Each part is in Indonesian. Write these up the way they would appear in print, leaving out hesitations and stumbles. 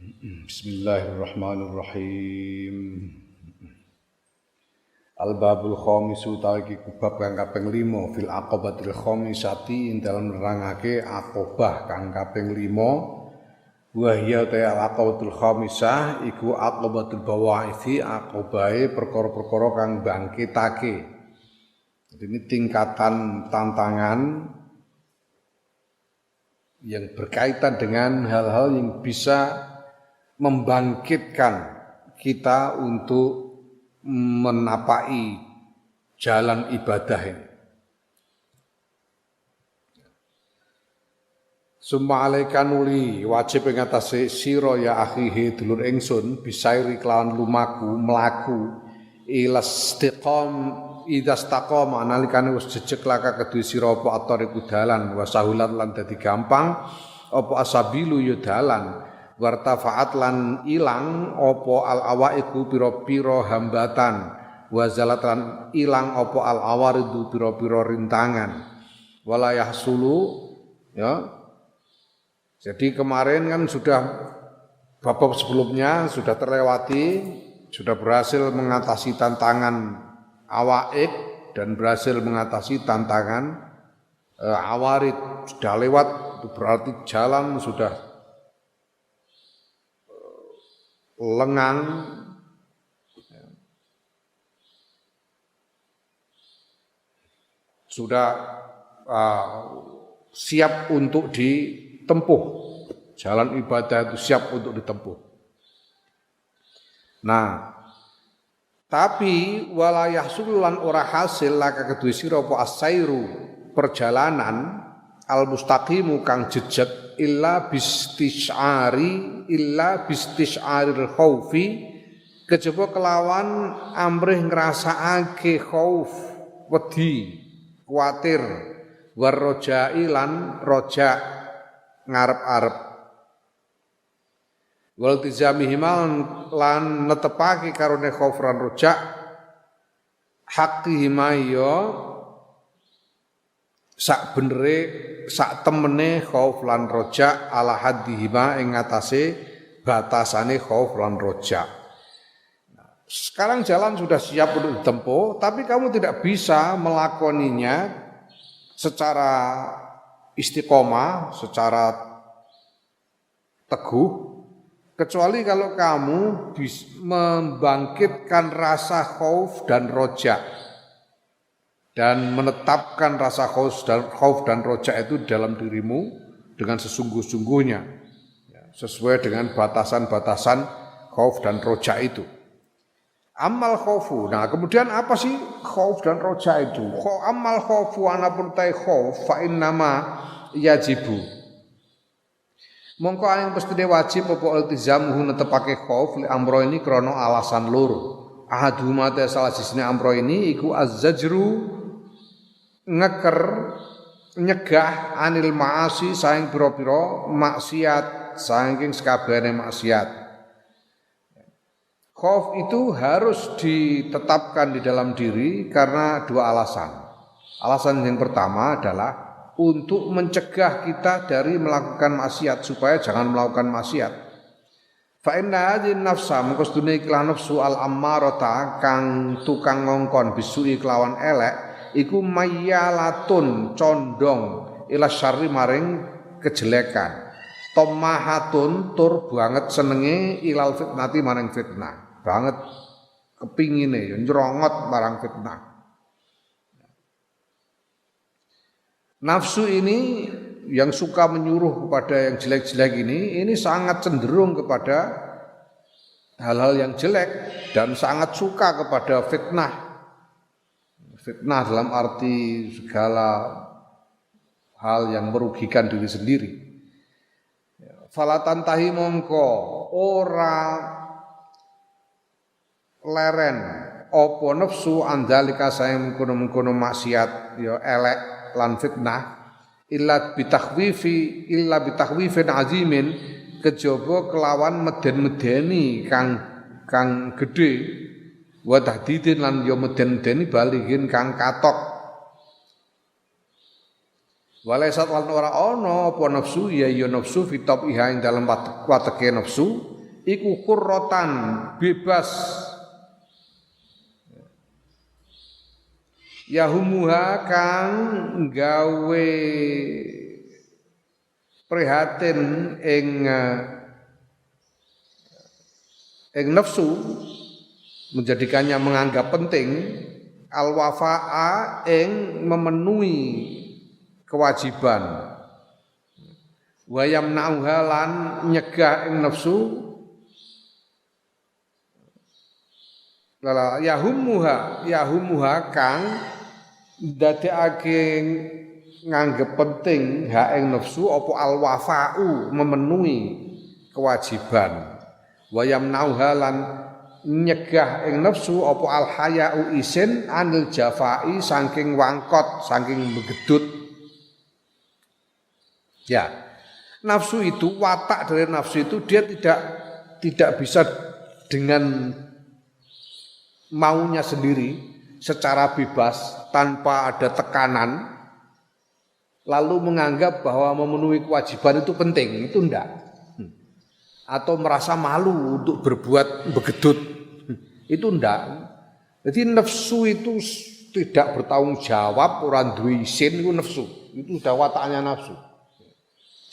Bismillahirrahmanirrahim. Al-babul khamisu utawi bab kang kaping 5 fil aqabatil khamisati ing dalem nerangake aqabah kang kaping 5 wa hiya ta al-aqabatul khamisah iku aqabatul bawa'ithi aqabahe perkara-perkara kang bangkitake. Ini tingkatan tantangan yang berkaitan dengan hal-hal yang bisa membangkitkan kita untuk menapai jalan ibadah ini. Summa alaika nuli wajib ing atase sira ya akhihi dulur ingsun bisairi kelawan lumaku mlaku ilastiqam idastaqama nalikane wis jejeg laka kedue sira apa atariku dalan wasahulan lan dadi gampang apa asabilu ya dalan wartafaat lan ilang apa al-awaiku pira-pira hambatan wazalat lan ilang apa al-awaridu pira-pira rintangan wala yahsulu ya. Jadi kemarin kan sudah bab sebelumnya sudah terlewati, sudah berhasil mengatasi tantangan awaik dan berhasil mengatasi tantangan awarid, sudah lewat, itu berarti jalan sudah lengang, sudah siap untuk ditempuh, jalan ibadah itu siap untuk ditempuh. Nah, tapi walayah sululan ora hasil laka kedue sira apa asairu perjalanan al mustaqimu kang jejeg illa bistisyaril khaufi kejaba kelawan amrih ngrasakake khauf wedi kuatir warrojai lan roja ngarep-arep wal tizamihima lan netepake karone khauf lan roja haqqihima ya sak benere sak temene khauf lan roja ala haddihima ing ngatasé batasane khauf lan roja. Sekarang jalan sudah siap untuk ditempuh, tapi kamu tidak bisa melakoninya secara istiqomah, secara teguh, kecuali kalau kamu membangkitkan rasa khauf dan roja dan menetapkan rasa khauf dan roja itu dalam dirimu dengan sesungguh-sungguhnya, sesuai dengan batasan-batasan khauf dan roja itu. Amal khaufu. Nah, kemudian apa sih khauf dan roja itu? Amal khaufu anapun tai khauf fa innama yajibu. Mongko ing mestine wajib apa iltizamuhu netepake khauf li amro ini krana alasan loro. Ahaduma ta salah sisine amro ini iku az-zajru ngeker nyegah anil maasi saing pira-pira maksiat saking sakabehane maksiat. Khauf itu harus ditetapkan di dalam diri karena dua alasan. Alasan yang pertama adalah untuk mencegah kita dari melakukan maksiat supaya jangan melakukan maksiat. Fa inna hadhihi nafsa mengko sedune iklan nafsu al ammarata kang tukang ngongkon bisui kelawan elek iku mayyalatun condong ila syarri maring kejelekan tomahatun tur banget senenge ilal fitnati maring fitnah banget kepingine ya nyerongot marang fitnah. Nafsu ini yang suka menyuruh kepada yang jelek-jelek ini sangat cenderung kepada hal-hal yang jelek dan sangat suka kepada fitnah. Fitnah dalam arti segala hal yang merugikan diri sendiri. Falatan tahi mongko ora leren opo nafsu andalika sayang mengkono maksiat ya elek lan fitnah illa bitakhwifin azimin kejaba kelawan meden-medeni kang gedhe wa tahdidin lan ya meden-medeni balighin kang katok walaisat lan ora ana apa nafsu ya nafsu fi tabiha ing dalem wateke nafsu iku qurratan bebas yahumuha kang gawe prihatin ing nafsu, menjadikannya menganggap penting al-wafa'a ing memenuhi kewajiban wa yamna'uha lan nyegah ing nafsu lala yahumuha kang dadekake nganggep penting ha ing nafsu apa al-wafa'u memenuhi kewajiban wa yamna'uha lan nyegah ing nafsu apa al haya'u isin anil jafai saking wangkot saking begedut. Ya, nafsu itu, watak dari nafsu itu dia tidak bisa dengan maunya sendiri secara bebas tanpa ada tekanan lalu menganggap bahwa memenuhi kewajiban itu penting, itu enggak. Atau merasa malu untuk berbuat begedut, itu enggak. Jadi nafsu itu tidak bertanggung jawab, orang duwe isin itu nafsu, itu sudah wataknya nafsu.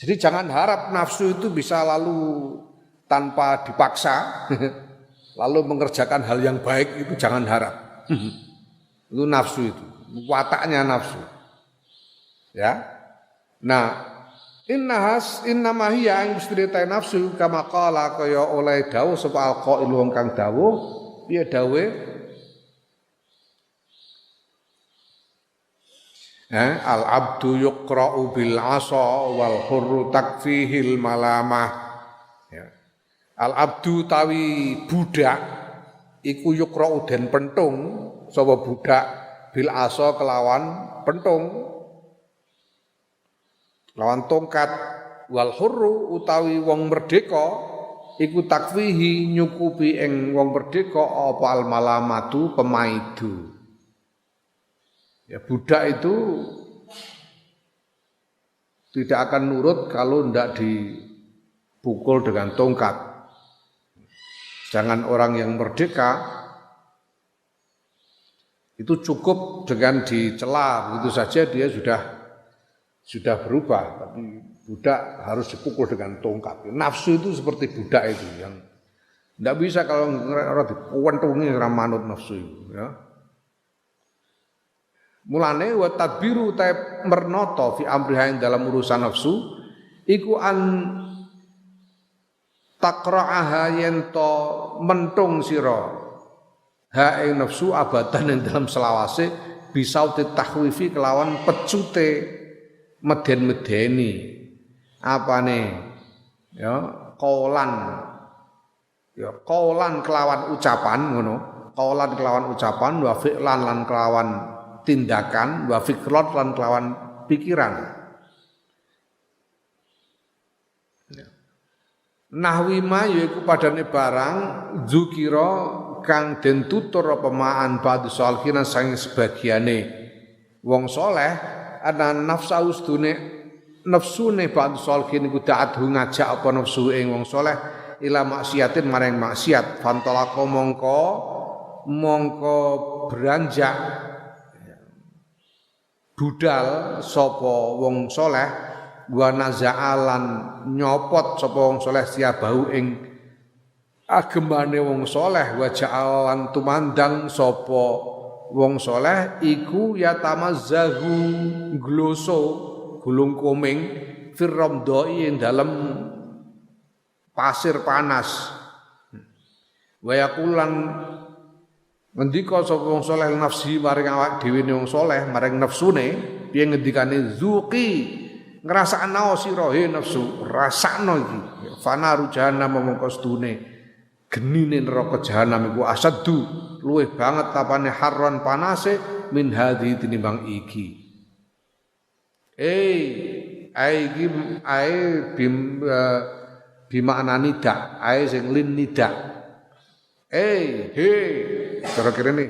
Jadi jangan harap nafsu itu bisa lalu tanpa dipaksa lalu mengerjakan hal yang baik, itu jangan harap. Itu nafsu itu, wataknya nafsu. Ya. Nah, innama hiya ing mustiritai nafsu kama qala kaya oleh dawuh sapa alqail wong kang dawuh, piye dawuhe? Al-abdu yuqra'u bil 'asa wal hurru takfihil malamah. Ya. Al-abdu tawi budak iku yuqra'u den pentung sapa budak bil 'asa kelawan pentung lawan tongkat wal hurru utawi wong merdeka iku takfihi nyukupi ing wong merdeka apa al malamatu pemaidu. Ya, budak itu tidak akan nurut kalau tidak dipukul dengan tongkat. Jangan orang yang merdeka itu cukup dengan dicela begitu saja dia sudah berubah, tapi budak harus dipukul dengan tongkat. Nafsu itu seperti budak itu yang tidak bisa kalau orang dipuentungi ora manut nafsu itu, ya. Mulane wa tadbiru ta mernoto fi amriha dalam urusan nafsu iku an taqra'aha yento mentung sira ha ing nafsu abadan ing dalam selawase bisauti tahwifi kelawan pecute meden-medeni apane ya qaulan kelawan ucapan ngono, qaulan kelawan ucapan wa fi'lan lan kelawan tindakan wa fikrat lan kelawan pikiran. Nahwi ma yaiku padane barang zukira kang den tutur apa ma'an ba'd salihin saking sebagiane wong saleh ana nafsaustune nafsune ba'd salihin iku da'athu ngajak apa nafsu ing wong saleh ila maksiatin maring maksiat fantolako mongko beranjak budal sapa wong saleh wa nazaalan nyopot sapa wong saleh siabahu ing agemane wong saleh wa ja'alan tumandang sapa wong saleh iku yatamazzahu gloso gulung koming firramdai ing dalem pasir panas wa yaqulan ngendika sapa wong saleh nafsi maring awak dhewe wong saleh maring nafsune piye ngendikane zuqi ngrasakno sira he nafsu rasakno iki fanaru jahannam mongko sedune genine neraka jahanam iku asaddu luwih banget apane harron panase min hadhi tinimbang iki iki bimakna nida sing lin nida cara kirene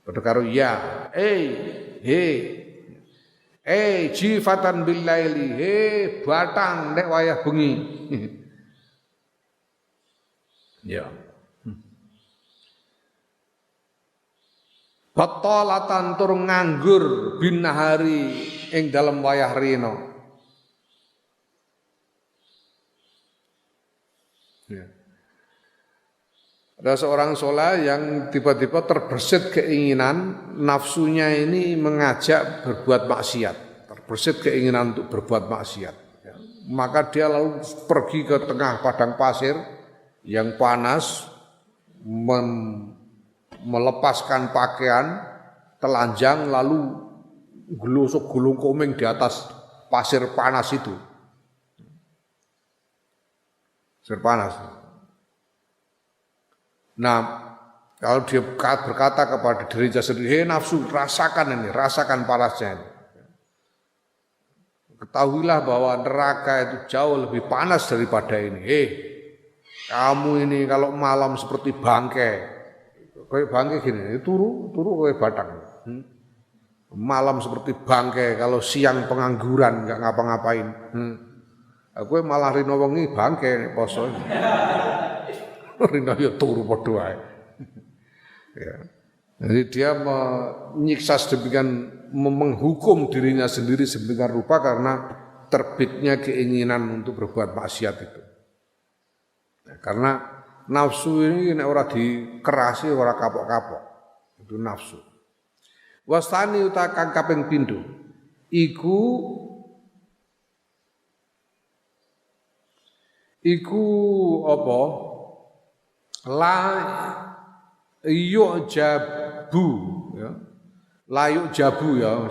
padha karo ya jifatan bil laili batang nek wayah bengi Ya. Batalatan tur nganggur bin nahari ing dalem wayah rina. Ya. Ada seorang soleh yang tiba-tiba terbersit keinginan nafsunya ini mengajak berbuat maksiat, terbersit keinginan untuk berbuat maksiat. Ya. Maka dia lalu pergi ke tengah padang pasir yang panas, melepaskan pakaian, telanjang lalu gelusuk gulung komeng di atas pasir panas itu. Pasir panas. Nah, kalau dia berkata kepada dirinya sendiri, "Hei nafsu, rasakan ini, rasakan panasnya ini. Ketahuilah bahwa neraka itu jauh lebih panas daripada ini. Hei, kamu ini kalau malam seperti bangkai, kayak bangkai gini, turu kayak batang. Malam seperti bangkai, kalau siang pengangguran nggak ngapa-ngapain. Aku malah rino wengi bangkai poso. Rino ya turu padha wae. Ya. Jadi dia menyiksa sedemikian, menghukum dirinya sendiri sedemikian rupa karena terbitnya keinginan untuk berbuat maksiat itu. Nah, karena nafsu ini ora dikerasi, ora kapok-kapok. Itu nafsu. Wastani utakan kaping pindho iku apa? La yu'jabu ya. La yu'jabu ya.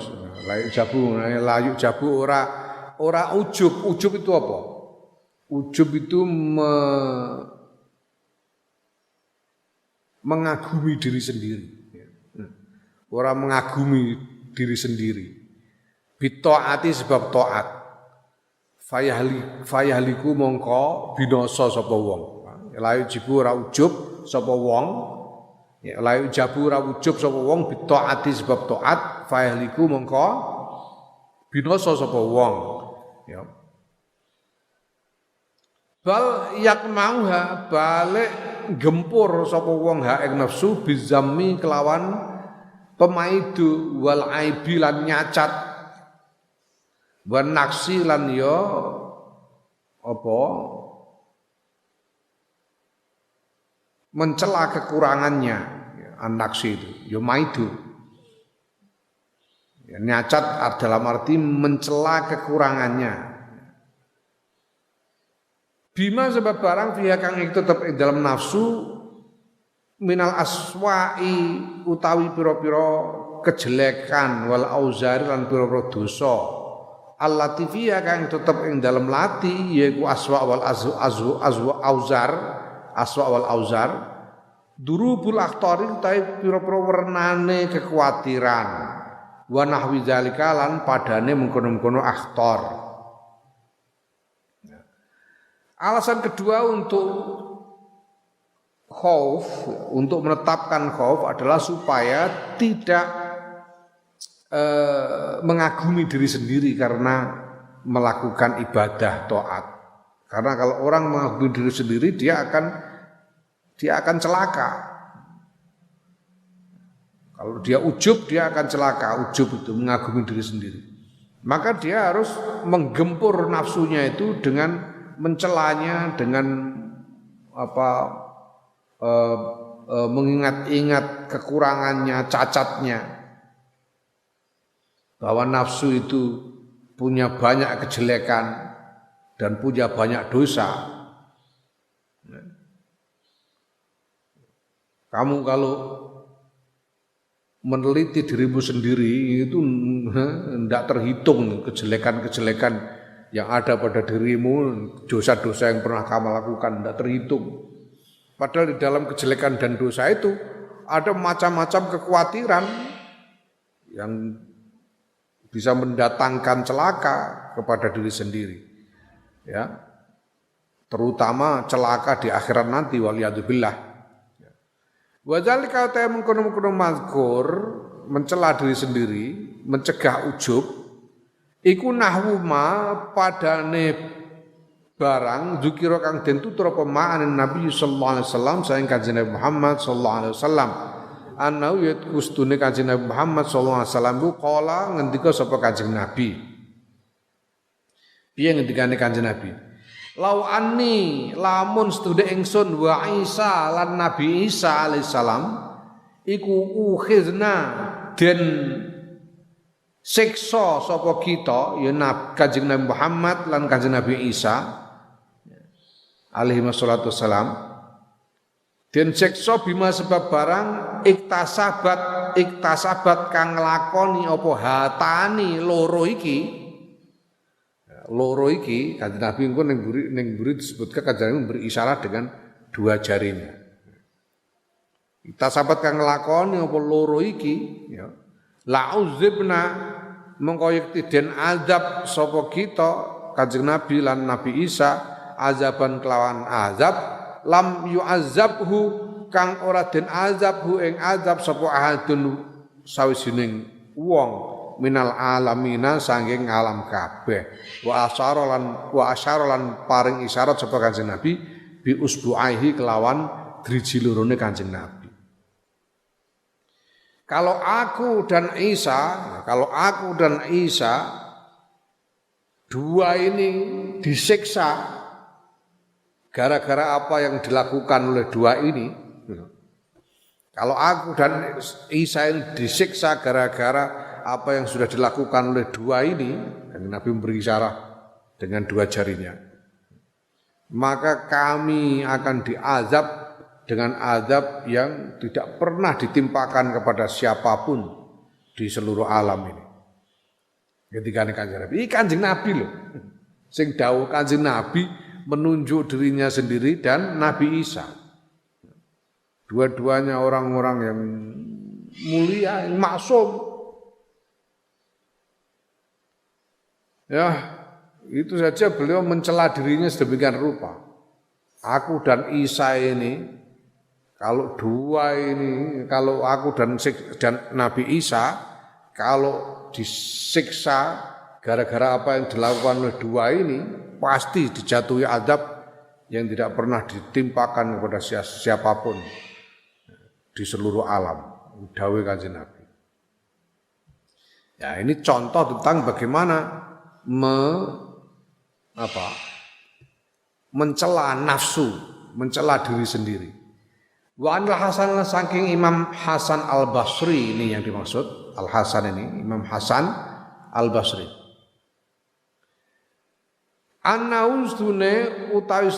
La yu'jabu ora ujub. Ujub itu apa? Ujub itu mengagumi diri sendiri. Orang mengagumi diri sendiri. Bitaati sebab taat. Fayahliku mongko binasa sapa wong. Layu jibu ora ujub sapa wong. Layu jabu ora ujub sapa wong bitaati sebab taat. Fayahliku mongko binasa sapa wong. Ya. Bal yakmauha balik gempur sapa wong ha ing nafsu bizammi kelawan pemaidu wal aibi lan nyacat wan naksi lan ya apa mencela kekurangannya naksi itu ya maidu ya, nyacat dalam arti mencela kekurangannya bima sebab barang fiha kang iku tetep ing dalam nafsu minal aswa'i utawi pira-pira kejelekan wal auzar lan pira-pira dosa allatifiyah kang tetep ing dalem lati yaiku aswa wal auzar durubul akhtari utawi pira-pira wernane kekhawatiran wa nahwi zalika lan padane mengkono-mengkono akhtar. Alasan kedua untuk khauf, untuk menetapkan khauf adalah supaya tidak mengagumi diri sendiri karena melakukan ibadah taat. Karena kalau orang mengagumi diri sendiri dia akan celaka. Kalau dia ujub dia akan celaka, ujub itu mengagumi diri sendiri. Maka dia harus menggempur nafsunya itu dengan mencelanya, dengan mengingat-ingat kekurangannya, cacatnya, bahwa nafsu itu punya banyak kejelekan dan punya banyak dosa. Kamu kalau meneliti dirimu sendiri itu tidak terhitung kejelekan-kejelekan yang ada pada dirimu, dosa-dosa yang pernah kamu lakukan tidak terhitung. Padahal di dalam kejelekan dan dosa itu ada macam-macam kekhawatiran yang bisa mendatangkan celaka kepada diri sendiri. Ya. Terutama celaka di akhirat nanti waliyadzubillah. Wa dzalika ta mengkono-kono mazkur mencela diri sendiri, mencegah ujub iku nahwu ma padane barang zikira kang den tutur apa ma'anin Nabi sallallahu alaihi wasallam saing Kanjeng Nabi Muhammad sallallahu alaihi wasallam anau ya kustune Kanjeng Nabi Muhammad sallallahu alaihi wasallam ku kala ngendika sapa Kanjeng Nabi piye ngendikane Kanjeng Nabi lau anni lamun setude ingsun wa Isa lan Nabi Isa alaihissalam iku ukhizna den siksa sapa kita ya Kanjeng Nabi Muhammad lan Kanjeng Nabi Isa alaihi wassalatu wassalam den siksa bima sebab barang iktasabat kang nglakoni apa hatani loro iki Kanjeng Nabi engko ning mburi disebutkan Kanjeng Nabi memberi isyarat dengan dua jarinya. Kita sahabat kang nglakoni apa loro iki ya. La uzibna mengko yekti den azab sapa kita Kanjeng Nabi lan Nabi Isa azaban kelawan azab lam yu'azzabhu kang ora den azabhu ing azab sapa ahadun sawijining wong minal alamina sanging alam kabeh wa asyara lan paring isyarat sapa Kanjeng Nabi bi usbu'aihi kelawan driji lorone Kanjeng Nabi. Kalau aku dan Isa dua ini disiksa gara-gara apa yang dilakukan oleh dua ini. Kalau aku dan Isa ini disiksa gara-gara apa yang sudah dilakukan oleh dua ini, dan Nabi memberi isyarat dengan dua jarinya, maka kami akan diazab dengan azab yang tidak pernah ditimpakan kepada siapapun di seluruh alam ini. Ketika Kanjeng Nabi, ini Kanjeng Nabi loh, sing dawuh Kanjeng Nabi menunjuk dirinya sendiri dan Nabi Isa. Dua-duanya orang-orang yang mulia, yang maksum. Ya, itu saja beliau mencela dirinya sedemikian rupa. Aku dan Isa ini, kalau dua ini, kalau aku dan Nabi Isa, kalau disiksa gara-gara apa yang dilakukan oleh dua ini, pasti dijatuhi azab yang tidak pernah ditimpakan kepada siapapun di seluruh alam. Dawuh Kanjeng Nabi. Ya, ini contoh tentang bagaimana mencela nafsu, mencela diri sendiri. Wa anil Hasan saking Imam Hasan Al-Basri ini yang dimaksud, Al-Hasan ini Imam Hasan Al-Basri. Utawi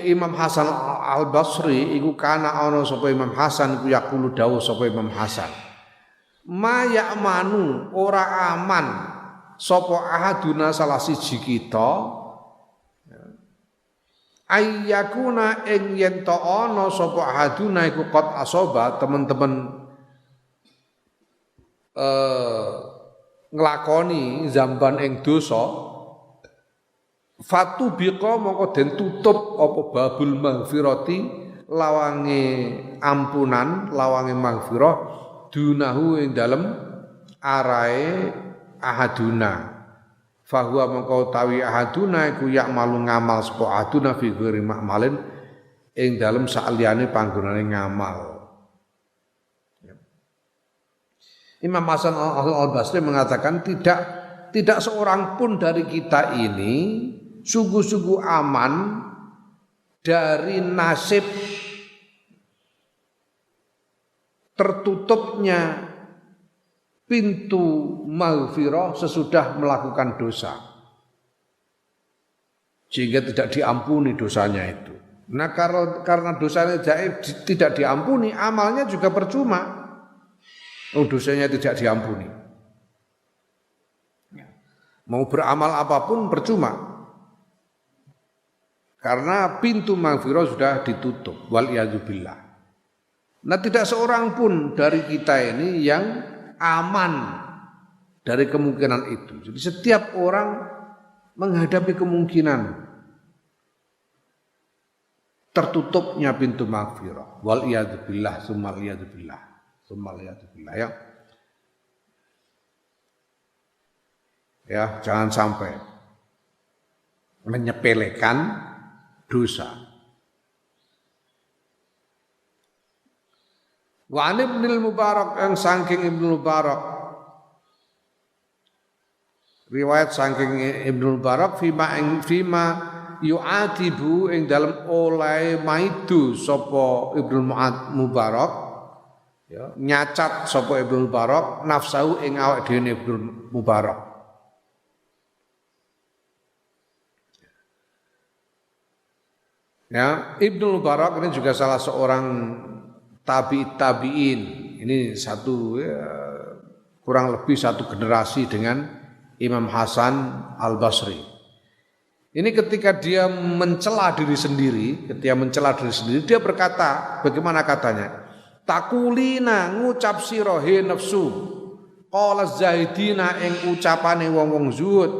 Imam Hasan Al-Basri iku kana ana sapa Imam Hasan iku yaqulu dawuh sapa Imam Hasan. Ma ya'manu ora aman sapa ahaduna salah siji kita ayyakuna ing yen ta ana sapa ahaduna iku qad asoba teman-teman nglakoni zamban ing dosa fatu biqa mongko den tutup apa babul maghfirati lawange ampunan lawange maghfirah dunahu ing dalem arae ahaduna fahuwa mengkau tawi ahaduna iku yak malu ngamal sapa ahaduna fi ghairi ma'malin ing dalem saliyane panggonane ngamal. Imam Hasan Al-Basri mengatakan tidak seorang pun dari kita ini sungguh-sungguh aman dari nasib tertutupnya pintu maghfirah sesudah melakukan dosa. Sehingga tidak diampuni dosanya itu. Nah karena dosanya tidak diampuni, amalnya juga percuma. Dosanya tidak diampuni. Mau beramal apapun percuma. Karena pintu maghfirah sudah ditutup. Wal'iyadzubillah. Nah tidak seorang pun dari kita ini yang aman dari kemungkinan itu. Jadi setiap orang menghadapi kemungkinan tertutupnya pintu maghfirah. Wal iyadzubillah, tsummal iyadzubillah. Tsummal iyadzubillah ya. Ya, jangan sampai. menyepelekan dosa. Wa Ibnul Mubarak yang saking Ibnul Mubarak, riwayat saking Ibnul Mubarak fima yu'atibu ing dalam oleh maidu sapa Ibnul Mubarak, ya, nyacat sapa Ibnul Mubarak nafsahu ing awak dhewe Ibnul Mubarak. Ya, Ibnul Mubarak ini juga salah seorang tabi'in. Ini satu ya, kurang lebih satu generasi dengan Imam Hasan Al-Basri. Ini ketika dia mencela diri sendiri, dia berkata, bagaimana katanya? Takulina ngucap sira he nafsu. Qala zahidina ing ucapane wong-wong zuhud,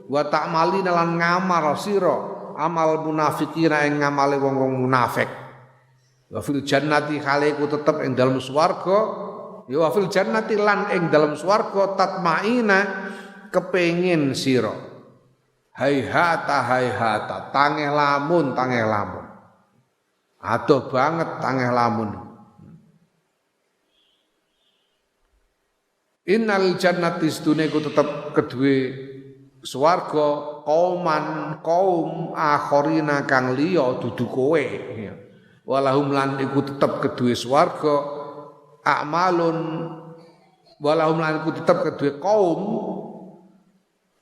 wa ta'malina lan ngamal sira amal munafiqina ing ngamale wong-wong munafik. Wa fil jannati khaliku tetep ing dalam swarga, ya wa fil jannati lan ing dalam swarga tatmaina kepengin sira. Haihata tangeh lamun. Adoh banget tangeh lamun. Innal jannati sedune ku tetep kedue swarga kaum akhirina kang liya dudu kowe. Walahum lan iku tetep kedue swarga a'malun, walahum lan iku tetep kedue kaum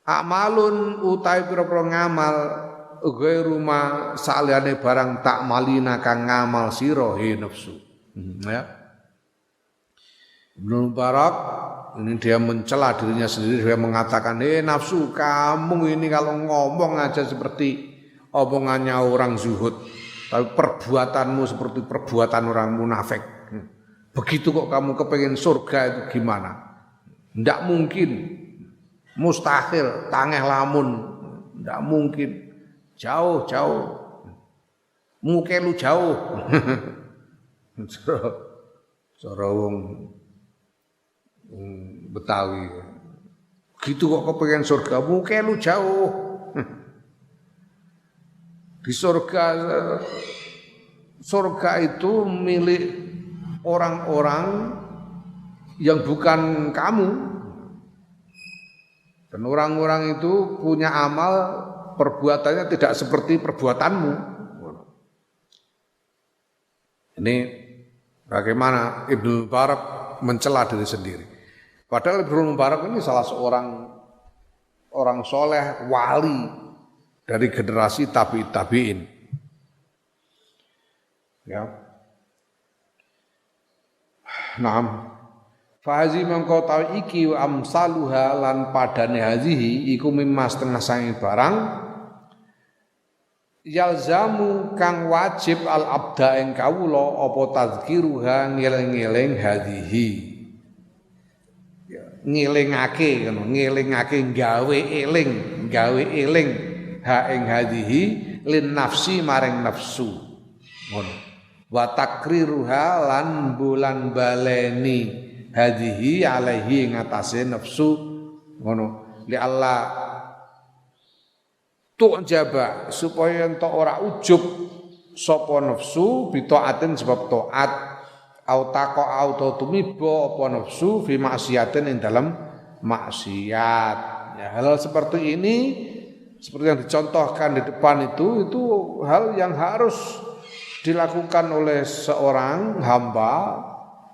a'malun utawi pira-pira ngamal ghairu ma saliyane barang tak malina kang ngamal sira he nafsu. Ya. Ibnu Mubarak ini dia mencela dirinya sendiri, dia mengatakan, nafsu kamu ini kalau ngomong aja seperti omongannya orang zuhud, tapi perbuatanmu seperti perbuatan orang munafik. Begitu kok kamu kepengen surga itu gimana? Tidak mungkin, mustahil, tangeh lamun, tidak mungkin, jauh, muke lu jauh. Cara wong Betawi, gitu kok kepengen surga, mungkin lu jauh. Di surga itu milik orang-orang yang bukan kamu, dan orang-orang itu punya amal perbuatannya tidak seperti perbuatanmu. Ini bagaimana Ibnu Mubarak mencela diri sendiri. Padahal Ibnu Mubarak ini salah seorang orang soleh, wali dari generasi tabi'in. Ya. Naam. Fahazi mangko tahu iki wa amsaluha lan padane hazihi iku mimma setengah sange barang yalzamu kang wajib al abda ing kawula apa tazkiruha ngeling-eling hadhihi. Ngelingake ngono, ngelingake gawe eling ha ing hadhihi lin nafsi maring nafsu. Ngono. Wa takriruha lan bulan baleni hadhihi alaihi ngatasé nafsu ngono. Li Allah tu'jaba supaya entuk ora ujub sapa nafsu bitaatin sebab taat au taqa au tumiba apa nafsu fi maksiatin ing dalam maksiat. Ya, hal seperti ini seperti yang dicontohkan di depan itu hal yang harus dilakukan oleh seorang hamba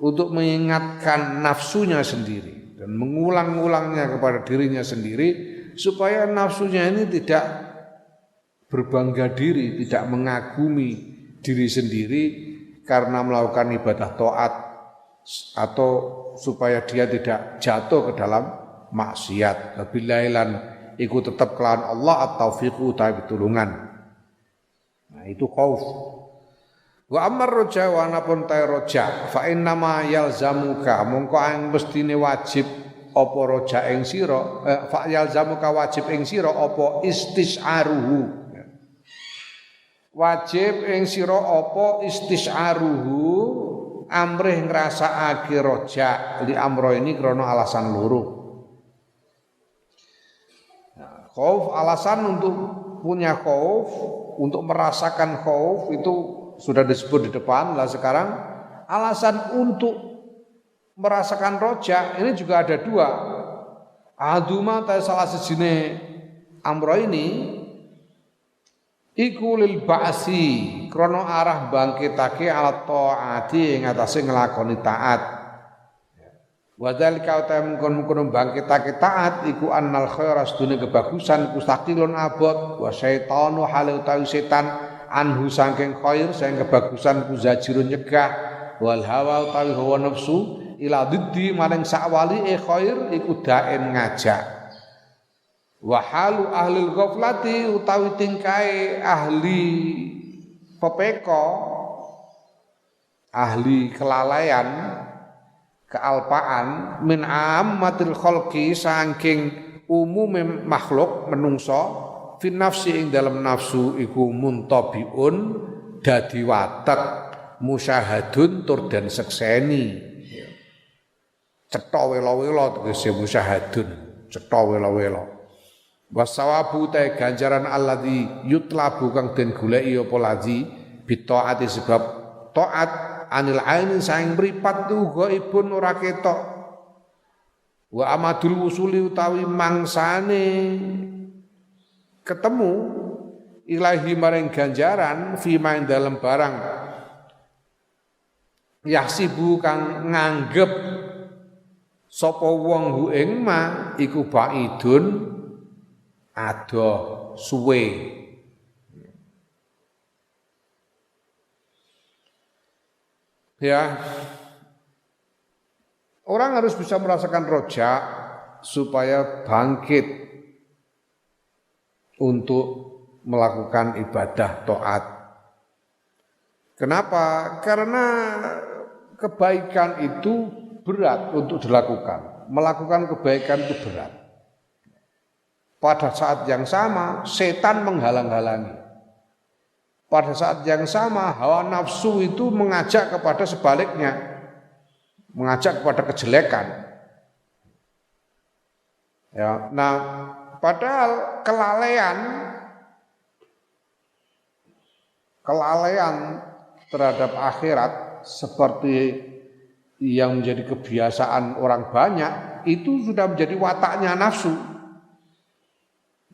untuk mengingatkan nafsunya sendiri dan mengulang-ulangnya kepada dirinya sendiri supaya nafsunya ini tidak berbangga diri, tidak mengagumi diri sendiri karena melakukan ibadah taat atau supaya dia tidak jatuh ke dalam maksiat. Bilailan iku tetap kelawan Allah at-taufiqu ta pitulungan. Nah, itu khauf. Wa amar roja wa anapun ta roja fa inna ma yalzamuka mongko ang mestine wajib apa roja ing sira fa yalzamuka wajib ing sira apa istis'aruhu. Wajib ing sira apa istis'aruhu amrih ngrasakake roja li amro ini krana alasan loro. Nah, khauf alasan untuk punya khauf, untuk merasakan khauf itu sudah disebut di depan. Lah sekarang alasan untuk merasakan roja ini juga ada dua. Aduma ta salah sejine amro ini iku lil ba'si krana arah bangkitake alat taati ing atase nglakoni taat. Wa dzalika ta mungkon bangkitake taat iku annal khaira sedune kebagusan kustakilun abot wa syaitanu hale utawi setan anhu saking khair saking kebagusan kuzajirun nyegah wal hawa utawi hawa nafsu ila diddi maring sakwali khair iku daen ngajak. Wa halu ahli ghaflati utawi tingkae ahli pepeko ahli kelalaian kealpaan min ammatil khalqi saking umume makhluk menungso fin nafsi ing dalam nafsu iku muntabiun dadi watek musyahadun tur dan sekseni cetha wela-wela tegese musyahadun cetha wela-wela wasawabu ta ganjaran alladzi yutlabu kang den goleki apa ladzi bitaati sebab taat anil aini saing mripat uga ibun ora ketok wa amadul wusuli utawi mangsane ketemu ilahi maring ganjaran fima ing dalem barang yahsibu kang nganggep sapa wong hu ing ma iku baidun adoh suwe. Ya, orang harus bisa merasakan roja supaya bangkit untuk melakukan ibadah taat. Kenapa? Karena kebaikan itu berat untuk dilakukan. Melakukan kebaikan itu berat. Pada saat yang sama, setan menghalang-halangi. Pada saat yang sama hawa nafsu itu mengajak kepada sebaliknya, mengajak kepada kejelekan. Ya, nah padahal kelalaian terhadap akhirat seperti yang menjadi kebiasaan orang banyak itu sudah menjadi wataknya nafsu.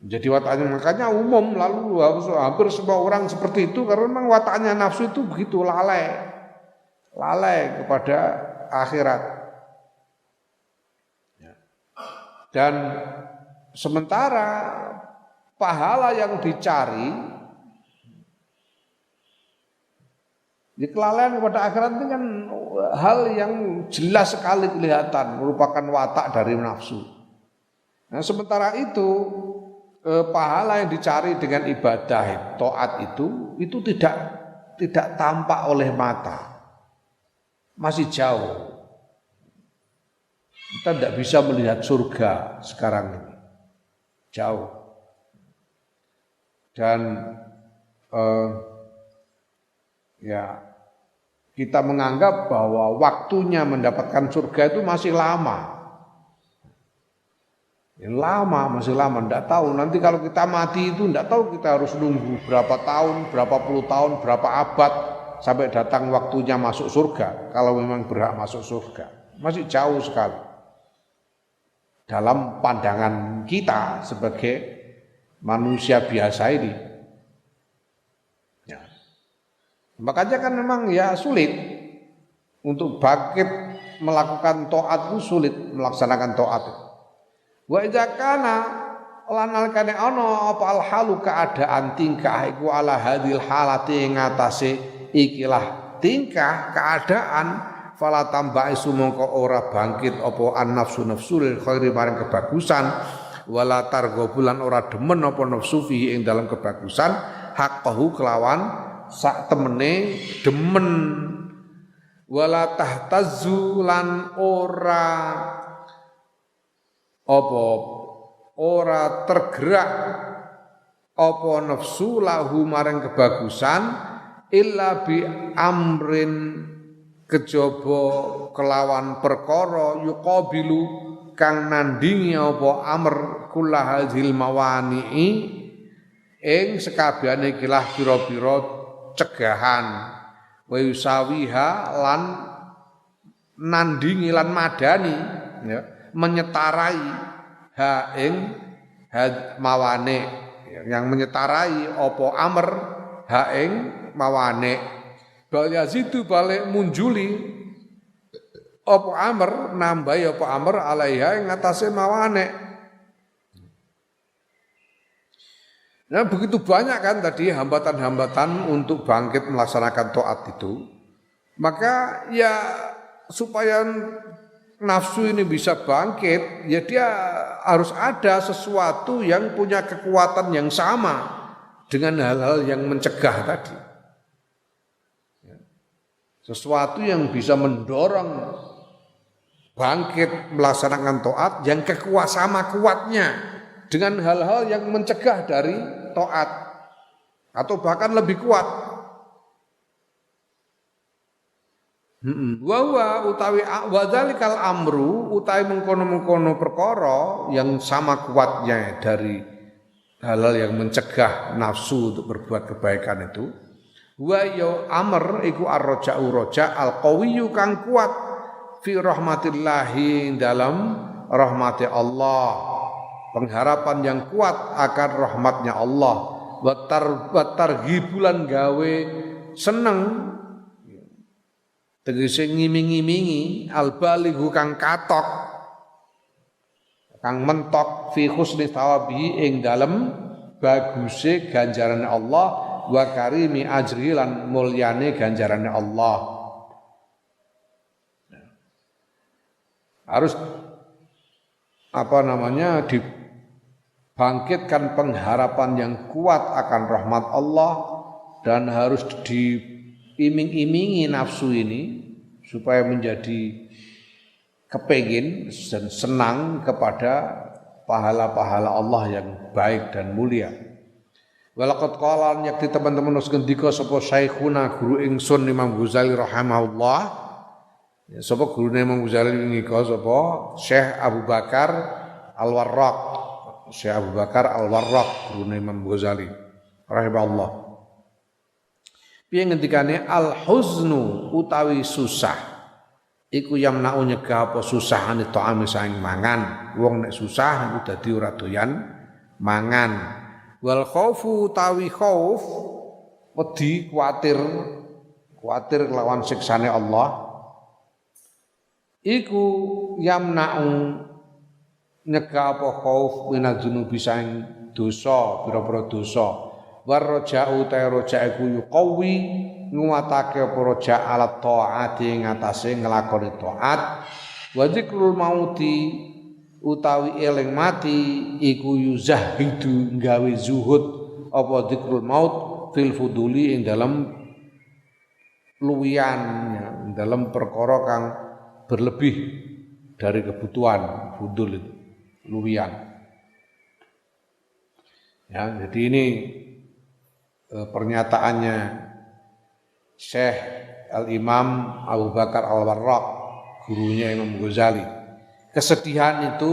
Jadi wataknya makanya umum lalu hampir semua orang seperti itu karena memang wataknya nafsu itu begitu lalai kepada akhirat. Dan sementara pahala yang dicari di kelalaian kepada akhirat ini kan hal yang jelas sekali kelihatan merupakan watak dari nafsu. Nah sementara itu pahala yang dicari dengan ibadah taat itu tidak tampak oleh mata, masih jauh. Kita tidak bisa melihat surga sekarang ini, jauh. Dan ya kita menganggap bahwa waktunya mendapatkan surga itu masih lama. Masih lama, enggak tahu. Nanti kalau kita mati itu enggak tahu kita harus nunggu berapa tahun, berapa puluh tahun, berapa abad sampai datang waktunya masuk surga. Kalau memang berhak masuk surga, masih jauh sekali. Dalam pandangan kita sebagai manusia biasa ini. Ya. Makanya kan memang ya sulit untuk bangkit melakukan taat itu sulit melaksanakan taat. Wa idza kana lan alkane ana apa alhalu keadaan tingkah iku ala hadil halati ngatasé ikilah tingkah keadaan fala tambahi sumangka ora bangkit apa an-nafsu nafsul khairi maring kebagusan wala targhabulan ora demen apa nafsu fihi ing dalam kebagusan haqqahu kelawan sak temene demen wala tahtazzu lan ora tergerak apa nafsu lahu maring kebagusan illa bi amrin kejaba kelawan perkara yuqabilu kang nandingi apa amr kullahadzil mawani'i ing sekabehane ikilah pira-pira cegahan wa yusawiha lan nandingi lan madani ya menyetarai ha ing mawane yang menyetarai apa amr ha ing mawane bal yazidu balik munjuli apa amr nambahi apa amr alaiha ing atase mawane. Nah begitu banyak kan tadi hambatan-hambatan untuk bangkit melaksanakan taat itu, maka ya supaya nafsu ini bisa bangkit, ya dia harus ada sesuatu yang punya kekuatan yang sama dengan hal-hal yang mencegah tadi. Sesuatu yang bisa mendorong bangkit melaksanakan taat yang sama kuatnya dengan hal-hal yang mencegah dari taat atau bahkan lebih kuat. Wa utawi wadzalikal amru utawi mengkono-mengkono perkara yang sama kuatnya dari hal-hal yang mencegah nafsu untuk berbuat kebaikan itu. Wa ya amr iku ar-raja'u raja' al-qawiyyu kang kuat fi rahmatillahi dalam rahmati Allah. Pengharapan yang kuat akan rahmatnya Allah watar hibulan gawe seneng tegese ngiming-imingi albalighu kang katok kang mentok fi husni thawabi ing dalem baguse ganjarane Allah wa karimi ajri lan mulyane ganjarane Allah. Harus bangkitkan pengharapan yang kuat akan rahmat Allah dan harus diiming-imingi nafsu ini supaya menjadi kepengin dan senang kepada pahala-pahala Allah yang baik dan mulia. Walaqad qala yakti teman-teman wis ngendika sapa Syekhuna guru ingsun Imam Ghazali rahimahullah. Ya, sapa gurune Imam Ghazali ngendika sapa Syekh Abu Bakar Al-Warraq. Syekh Abu Bakar Al-Warraq gurune Imam Ghazali rahimahullah. Piye ngendikane al-huznu utawi susah iku yamna'u nyegah apa susahane ta'am saing mangan. Wong nek susah iku dadi ora doyan mangan. Wal khaufu utawi khauf wedi kuatir kelawan siksane Allah iku yamna'u nyegah apa khauf minadz dzunubi saing dosa pira-pira dosa war raja'u ta raja' iku yuqawi nguwatake apa raja' alat taati ngatasé nglakoni taat wa dzikrul mauti utawi eling mati iku yuzahidu gawe zuhud apa dzikrul maut fil fuduli ing dalam luwian ya, dalam perkara kang berlebih dari kebutuhan fudul itu luwian. Ya, jadi ini pernyataannya Syekh Al-Imam Abu Bakar Al-Warraq, gurunya Imam Ghazali. Kesedihan itu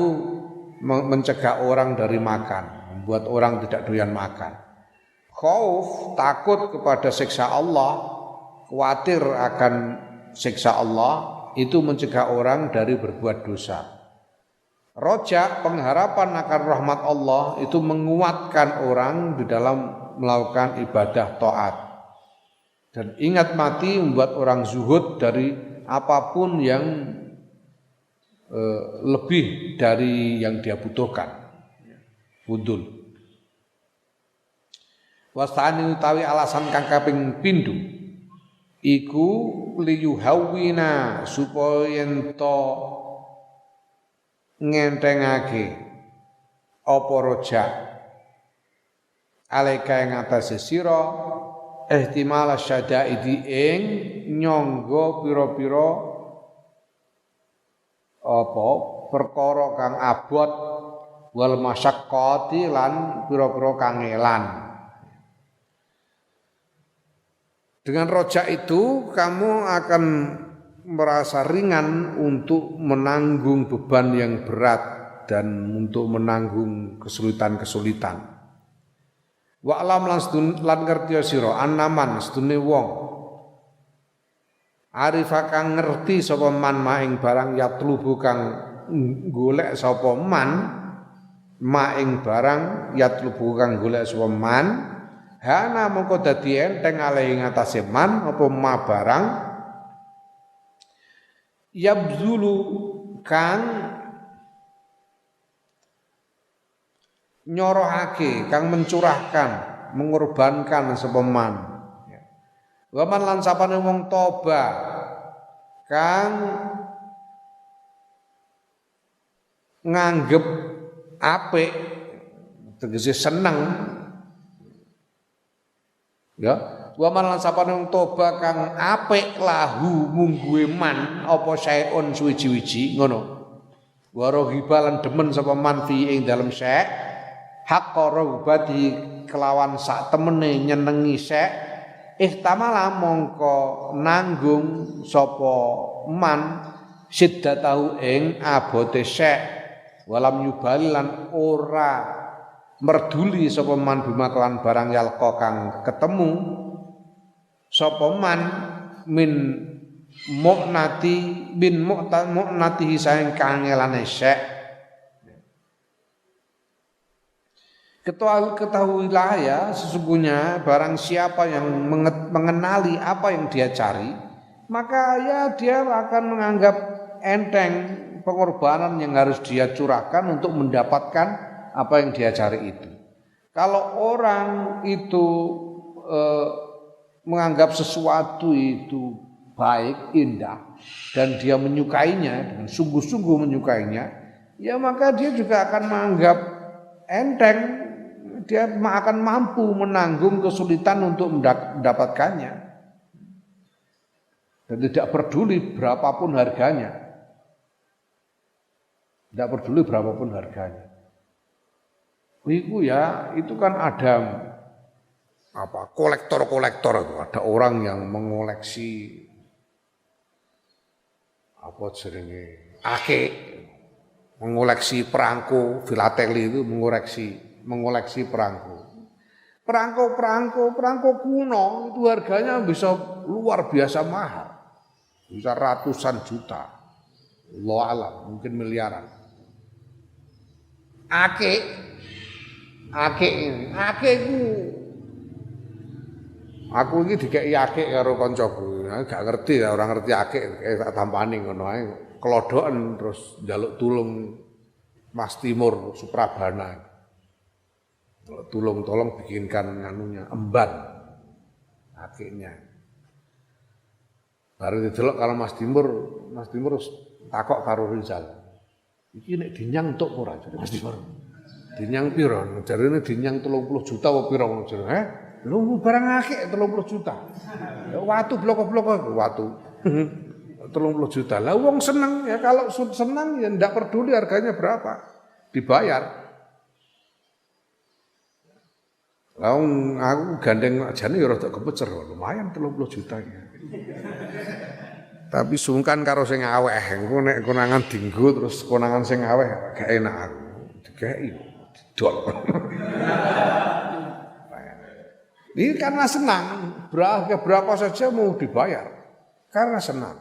mencegah orang dari makan, membuat orang tidak doyan makan. Khauf, takut kepada siksa Allah, khawatir akan siksa Allah, itu mencegah orang dari berbuat dosa. Roja, pengharapan akan rahmat Allah itu menguatkan orang di dalam melakukan ibadah taat. Dan ingat mati membuat orang zuhud dari apapun yang lebih dari yang dia butuhkan. Fudul. Wastani utawi alasan kang kaping pindho iku liyuhawina supaya ento ngentengake apa roja alaika ing atase sira ihtimal syadaidi ing nyangga pira-pira apa perkara kang abot wal masyaqqati lan pira-pira kangelan. Dengan roja itu kamu akan merasa ringan untuk menanggung beban yang berat dan untuk menanggung kesulitan-kesulitan. Wa alam lan ngerti sira annaman sedune wong arifa kang ngerti sapa man maing barang yatlubu kang golek sapa man maing barang yatlubu kang golek sapa man hana mongko dadi enteng alih ing atase man apa ma barang yabzulu kang nyorohake kang mencurahkan mengorbankan sapa man wa man lan sapane wong toba kang nganggep apik tegese seneng ya wa man lan sapane wong toba kang apik lahu mungguhe man apa saeun suwiji-wiji ngono wa rohibalan demen sapa man fi ing dalem syek haqqara ubadi kelawan sak temene nyenengi sek ihtamala mongko nanggung sapa man siddatahu ing abote sek walam yubali lan ora merduli sapa man bima kelan barang yalqa kang ketemu sapa man min mu'nati bin mu'natihi saing kangelane sek Ketahuilah ya sesungguhnya barang siapa yang mengenali apa yang dia cari maka ya dia akan menganggap enteng pengorbanan yang harus dia curahkan untuk mendapatkan apa yang dia cari itu. Kalau orang itu menganggap sesuatu itu baik, indah dan dia menyukainya dengan sungguh-sungguh menyukainya, ya maka dia juga akan menganggap enteng. Dia akan mampu menanggung kesulitan untuk mendapatkannya dan tidak peduli berapapun harganya. Tidak peduli berapapun harganya. Itu kan ada kolektor-kolektor itu. Ada orang yang mengoleksi ake, mengoleksi perangko, filateli itu mengoleksi perangko kuno itu harganya bisa luar biasa mahal, bisa ratusan juta, Allah alam mungkin miliaran. Ake itu aku ini dikei ake karo koncoku, gak ngerti ya orang ngerti ake, tak tampani ngono ae, kelodokan terus njaluk tulung Mas Timur Suprabana. Tolong bikinkan anunya emban akhirnya baru didelok kalau Mas Timur takok karo Rizal iki nek dinyang tok ora jare Mas Timur dinyang piro jarene dinyang 30 juta apa piro ngono jare lho barang akeh 30 juta watu blok-blok watu 30 juta lah wong seneng ya kalau senang ya ndak peduli harganya berapa dibayar. Aku gandeng jane ya rada kepecer lumayan 30 juta ya. Tapi sungkan karo sing aweh, engko nek konangan dinggo terus konangan sing aweh gak enak aku. Dikei didol. Ini karena senang, berapa saja mau dibayar karena senang.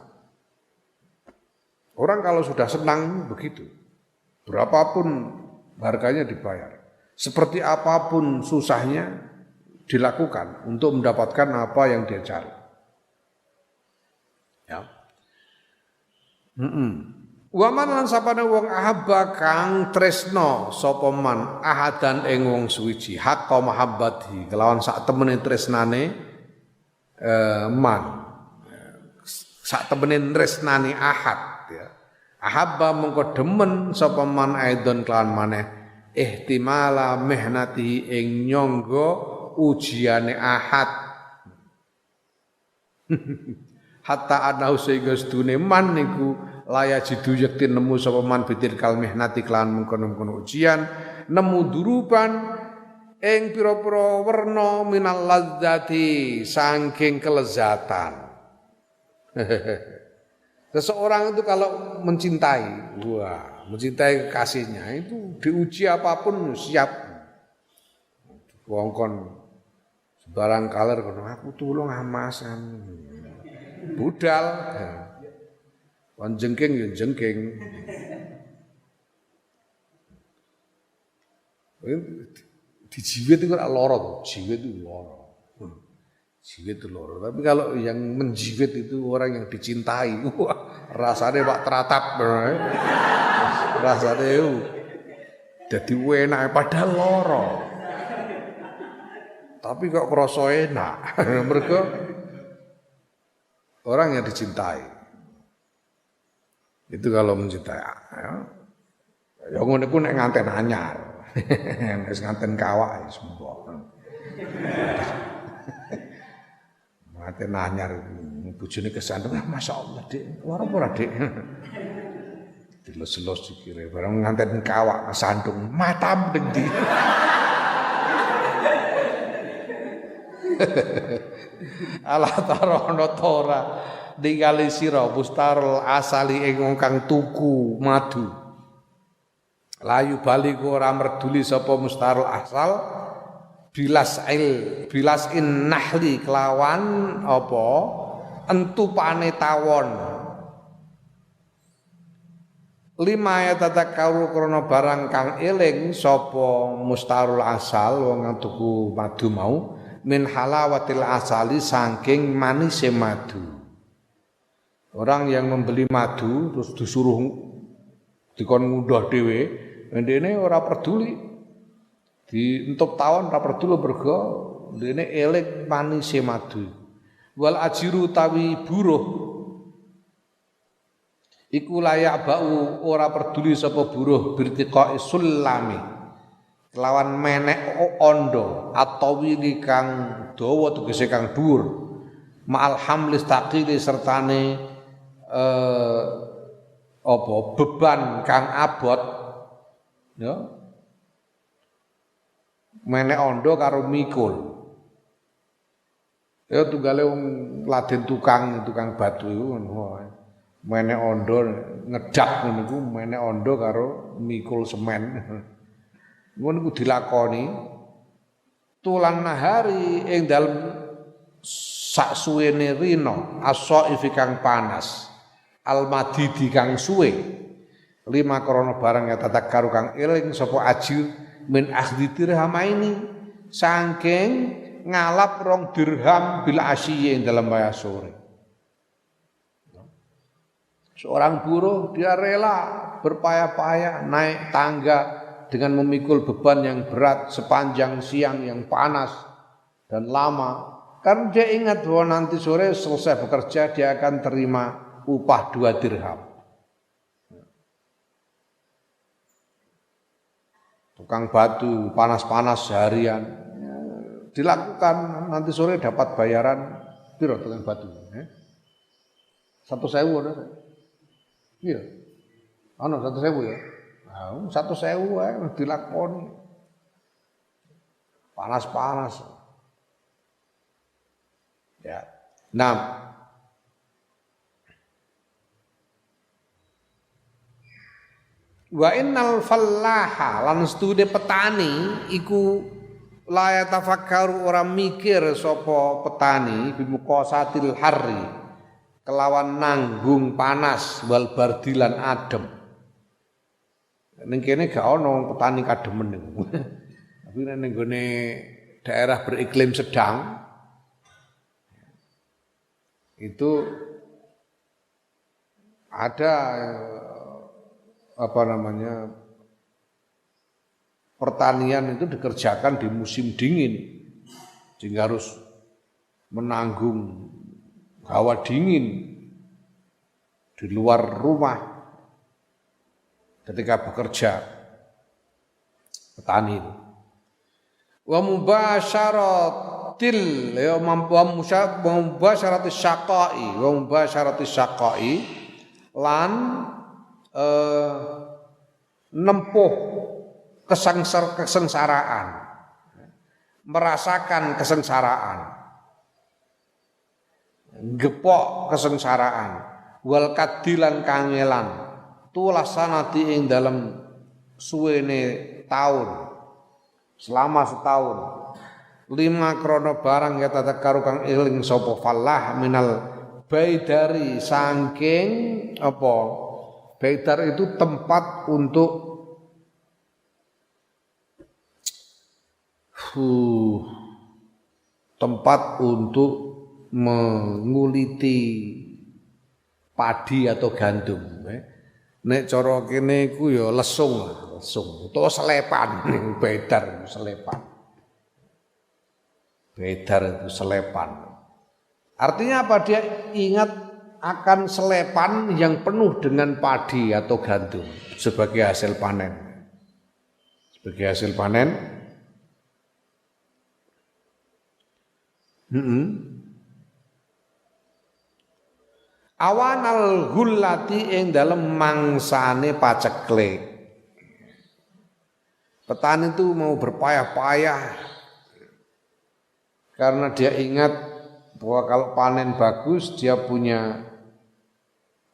Orang kalau sudah senang begitu, berapapun harganya dibayar. Seperti apapun susahnya dilakukan untuk mendapatkan apa yang dia cari. Ya. Wa man lan sapane wong ahabba kang tresno sapa man ahadan ing wong suwiji haqqa mahabbati kelawan sak temene tresnane man. Sak temene tresnane ahad ya. Ahabba mengko demen sapa man aidon kelawan maneh ihtimala mihnati ing nyangga ujiane ahad hatta anahu sehingga sedune man niku laya jidu yakti nemu sapa man bitir kal mihnati kelan mengkono-mengkono ujian nemu duruban ing pira-pira werna minal ladzati saking kelezatan. Seseorang itu kalau mencintai, mencintai kekasihnya itu diuji apapun siap. wong kon sembarang kaler kono aku tulung amasan. Budal. Kon jengking ya jengking. Dijiwit itu kan lara tuh, jiwit itu lara. Jiwit itu lara. Tapi kalau yang menjiwit itu orang yang dicintai, wah, rasanya Pak teratap. Rasanya itu jadi enak padahal lara. Tapi kok krasa enak. Mereka orang yang dicintai. Itu kalau mencintai. Ya ngono iku nek nganten anyar. Wis nganten kawak wis mbok. Nganten anyar bojone kesandung, masyaallah Dik. Ora ora Dik. Dilus-lus dikire bareng nganten kawak kesandung, matam ndi. Ala tarono tora ningali sira mustarul asali ing wong kang tuku madu. Layu bali ku ora merduli sapa mustarul asal bilas in nahli kelawan apa entupane tawon. Lima ya tatakaru krana barang kang eling sapa mustarul asal wong kang tuku madu mau min halawatil asali saking manise madu. Orang yang membeli madu terus disuruh dikon ngunduh dhewe, ndene ora peduli. Di entuk tawon ora peduli mergo ndene eling manise madu. Wal ajiru tawi buruh iku layak bau ora peduli sapa buruh birtiqa sulami. Kelawan menek ondo atau wili kang dawa tegese kang dhuwur ma'al hamlis taqili sertane apa beban kang abot ya menek ondo karo mikul ya tunggale wong laden tukang batu iku menek ondo ngedak ngono iku menek ondo karo mikul semen. Ngono ku dilakoni tulan nahari ing dalem saksuwene rina as-saifi kang panas al-madidi kang suwe lima krana barang ya tatakaru kang eling sapa ajir min akhdhi dirhamaini saking ngalap 2 dirham bil asyi ing dalem wayah sore. Seorang buruh dia rela berpayah-payah naik tangga dengan memikul beban yang berat sepanjang siang yang panas dan lama. Karena dia ingat bahwa nanti sore selesai bekerja dia akan terima upah 2 dirham. Tukang batu panas-panas seharian dilakukan nanti sore dapat bayaran piro tukang batu? 1.000 ada? Iya. Ana 1.000 ya. 1.000 wae dilakoni. Panas-panas. Ya. Nah. Wa innal fallaha lan studi petani iku la yatafakkaru ora mikir sapa petani bimuqasatil harri kelawan nanggung panas wal bardilan adem. Ning kene gak ono petani kademen niku. Tapi ning gone daerah beriklim sedang itu ada pertanian itu dikerjakan di musim dingin sehingga harus menanggung hawa dingin di luar rumah ketika bekerja petani itu. Wa mubasyaratil ya mubasyaratis syaqai lan nempuh kesengsaraan, merasakan kesengsaraan, gepok kesengsaraan, wal kadilan kangelan, tulah sanati ing dalam suwene taun, selama setahun. 5 krono barang ya tadzakkaru kang eling sapa falah minal baidari saking apa? Baidar itu tempat untuk menguliti padi atau gandum. Nek cara kene iku ya lesung utawa selepan baidar selepan. Baidar itu selepan. Artinya apa? Dia ingat akan selepan yang penuh dengan padi atau gandum sebagai hasil panen. Sebagai hasil panen. Awanal gullati ing dalem mangsane paceklik. Petani itu mau berpayah-payah karena dia ingat bahwa kalau panen bagus dia punya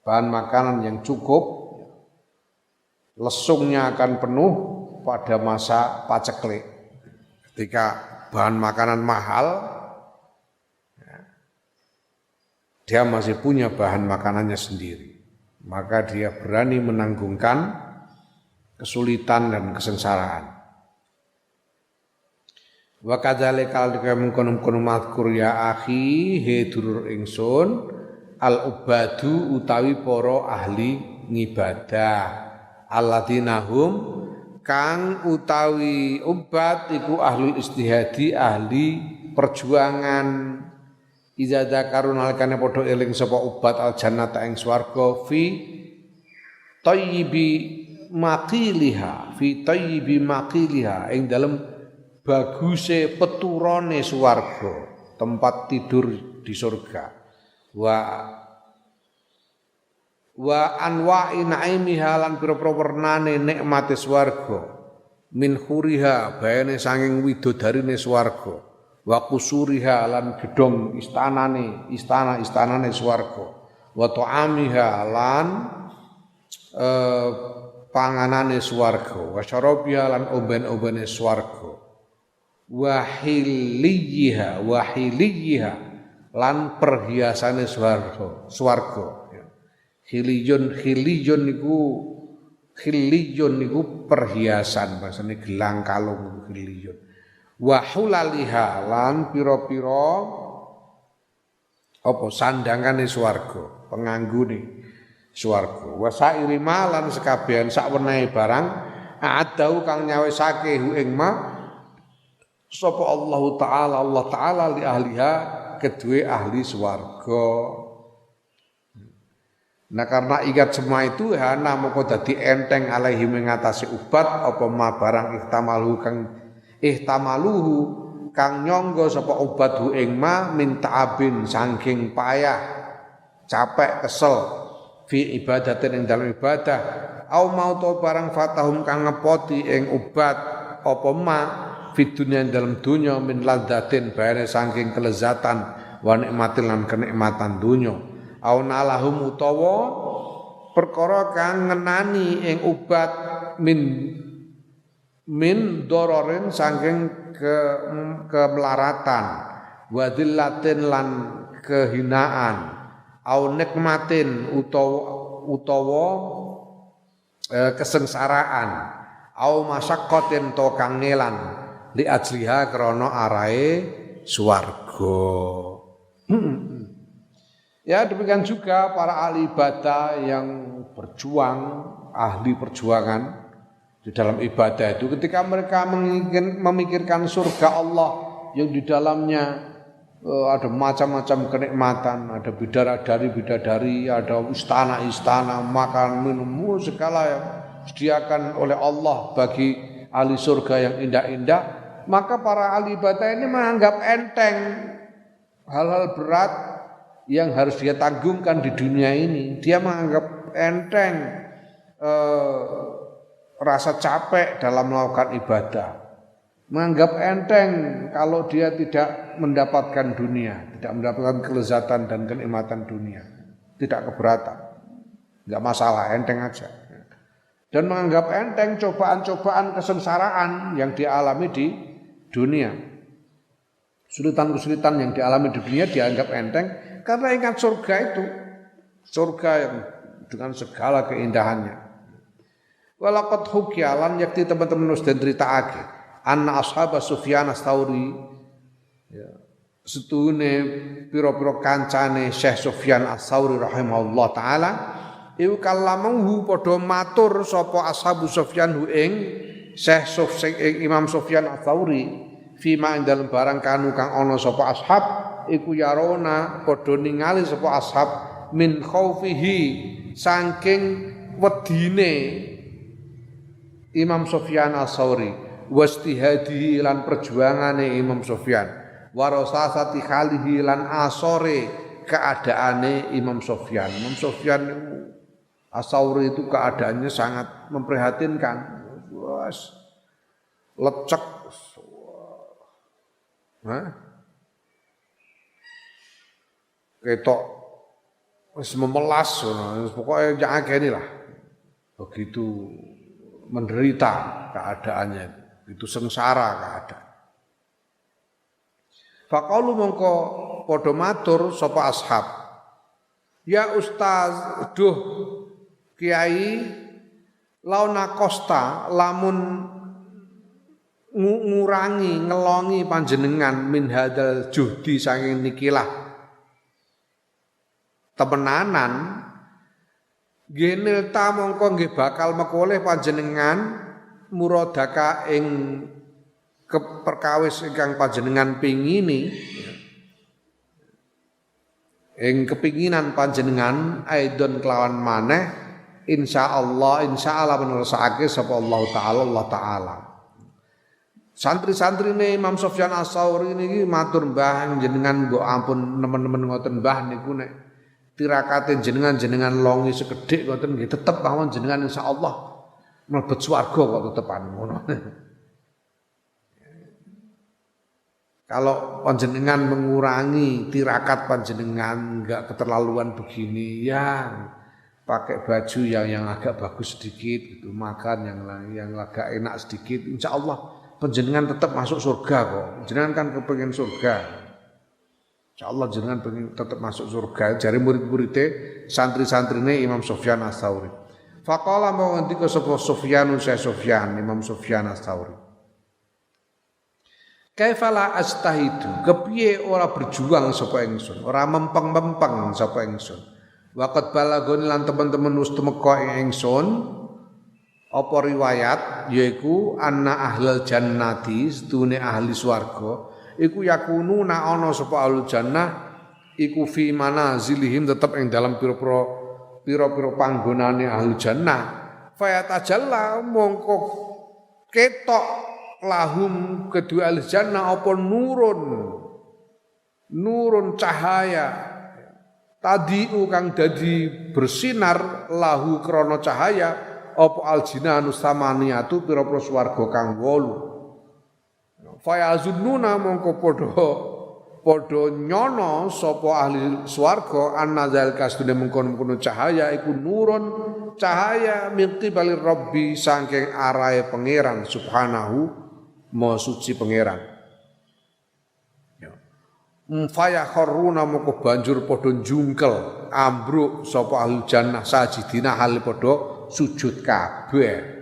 bahan makanan yang cukup, lesungnya akan penuh pada masa paceklik. Ketika bahan makanan mahal, dia masih punya bahan makanannya sendiri, maka dia berani menanggungkan kesulitan dan kesengsaraan. Wa kadzalika mengkono-kono mazkur ya akhi he dulur ingsun al ubadu utawi para ahli ngibadah alladzina hum kang utawi ubad iku ahlul istihadi ahli perjuangan. Iza dzakarun alikane padha eling sapa ubat al jannata ing swarga fi tayyibi maqiliha ing dalem baguse peturane swarga, tempat tidur di surga. Wa anwa'i naimiha lan pira-pira wernane nikmate swarga. Min khuriha bayane sanging widodarine swarga. Wa kusuriha lan gedhong istana-istanane swarga. Wa ta'amiha lan panganane swarga. Wa syarabiha lan omben-ombene swarga. Wa hiliyha lan perhiasane swarga. Hiliyun niku perhiasan, bahasane gelang kalung hiliyun. Wa hulaliha lan pira-pira apa sandangane swarga, penganggune swarga. Wa sairi malan sekabehan sak wenehe barang adau kang nyawisake hu ing ma sapa Allah Taala li ahliha kedue ahli swarga. Nah karena ingat semua itu hana moko dadi enteng alaihi mengatasi ubat apa ma barang ihtamaluhu kang nyangga sapa ubat hu ing ma min ta'abin saking payah capek kesel fi ibadatin ing dalam ibadah au mau to barang fatahum kang ngepoti ing ubat apa ma fi dunya dalam dunya min ladzatin bayane saking kelezatan wa nikmatin lan kenikmatan dunya au nalahum utawa perkara kang ngenani ing ubat min dororin saking kemelaratan wa dillatin lan kehinaan au nikmatin utawa kesengsaraan au masyaqqatin to kangelan li ajliha krana arahe swarga. Ya demikian juga para ahli ibadah yang berjuang, ahli perjuangan di dalam ibadah itu ketika mereka memikirkan surga Allah yang di dalamnya ada macam-macam kenikmatan, ada bidadari, ada istana-istana, makan minum segala yang disediakan oleh Allah bagi ahli surga yang indah-indah, maka para ahli ibadah ini menganggap enteng hal-hal berat yang harus dia tanggungkan di dunia ini. Dia menganggap enteng rasa capek dalam melakukan ibadah, menganggap enteng kalau dia tidak mendapatkan dunia, tidak mendapatkan kelezatan dan kenikmatan dunia, tidak keberatan, enggak masalah, enteng aja. dan menganggap enteng cobaan-cobaan kesengsaraan yang dialami di dunia. Kesulitan-kesulitan yang dialami di dunia dianggap enteng karena ingat surga itu. Surga yang dengan segala keindahannya. Walaqad hukiya lan yakti teman-teman wis den critakake anna ashab Sufyan Ats-Tsauri ya setune pira-pira kancane Syekh Sufyan Ats-Tsauri rahimahullah taala iku kalamuhu padha matur sapa ashab Sufyan hu ing Syekh Imam Sufyan Ats-Tsauri fima ing dalem barang kanu kang ana sapa ashab iku yarona padha ningali sapa ashab min khaufihi saking wedine Imam Sufyan Ats-Tsauri wastihadihi lan perjuangane Imam Sufyan warasasati khalihi lan asore keadaane Imam Sufyan. Imam Sufyan Ats-Tsauri itu keadaannya sangat memprihatinkan. Wes lecek. Ketok wis memelas pokoknya jangan gini lah. Begitu menderita keadaannya itu sengsara keadaan. Faqalu mongko padha matur sapa ashab. Ya ustaz, duh kiai launa kosta lamun ngurangi ngelongi panjenengan min hadal juhdi saking nikilah temenanan genil ta mongko nggih bakal mekoleh panjenengan muradaka ing keperkawis ingkang panjenengan pingini ing kepinginan panjenengan aidon kelawan maneh insyaallah menersake sapa Allah taala santri-santrine Imam Sufyan Ats-Tsauri niki matur mbah jenengan mbok ampun nemen-nemen ngoten mbah niku nek tirakate jenengan longi sekedhik ngoten nggih tetep mawon jenengan insyaallah mlebet swarga kok tetepan ngono. Kalau panjenengan mengurangi tirakat panjenengan enggak keterlaluan begini ya pakai baju yang agak bagus sedikit gitu, makan yang agak enak sedikit insyaallah panjenengan tetap masuk surga kok. Jenengan kan kepengin surga. Insyaallah jenengan pengen tetap masuk surga. Jare murid-muride santri-santrine Imam Sufyan Ats-Tsauri. Faqala mau ngendika sapa Sufyan Imam Sufyan Ats-Tsauri. Kaifala astahidu, kepiye ora berjuang sapa ingsun, ora mempeng-mempeng sapa ingsun. Waqat balagon lan teman-teman wis temeka ing ingsun apa riwayat yaiku anna ahlal jannati sedune ahli swarga iku yakunu na ana sapa ahlul jannah iku fi manazilihim tetep ing dalam pira-pira panggonane ahli jannah fayatajalla mongko ketok lahum kedua ahli jannah apa nurun cahaya tadiu kang dadi bersinar lahu krana cahaya apa aljinanu samaniyatu pira-pira swarga kang 8 fayazunnuna mongko padha nyono sapa ahli swarga annazal kasdune mengkono-kono cahaya iku nurun cahaya minti balir rabbi saking arahe pangeran subhanahu maha suci pangeran faya kharuna mongko banjur padha njungkel ambruk sapa ahli jannah sajidina hal padha sujud kabeh.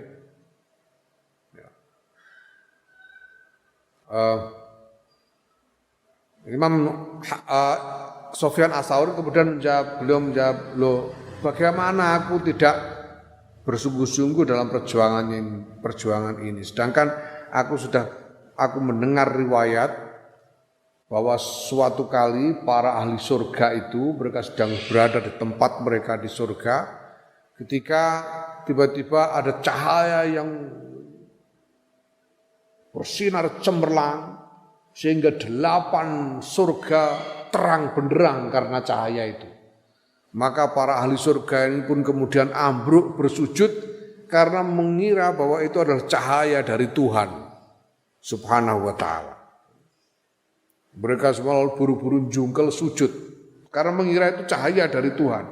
Imam Sufyan Ats-Tsauri kemudian beliau menjawab, loh bagaimana aku tidak bersungguh-sungguh dalam perjuangan ini. Sedangkan aku mendengar riwayat bahwa suatu kali para ahli surga itu mereka sedang berada di tempat mereka di surga. Ketika tiba-tiba ada cahaya yang bersinar cemerlang sehingga 8 surga terang benderang karena cahaya itu. Maka para ahli surga ini pun kemudian ambruk bersujud karena mengira bahwa itu adalah cahaya dari Tuhan Subhanahu wa taala. Mereka semua buru-buru jungkel sujud karena mengira itu cahaya dari Tuhan.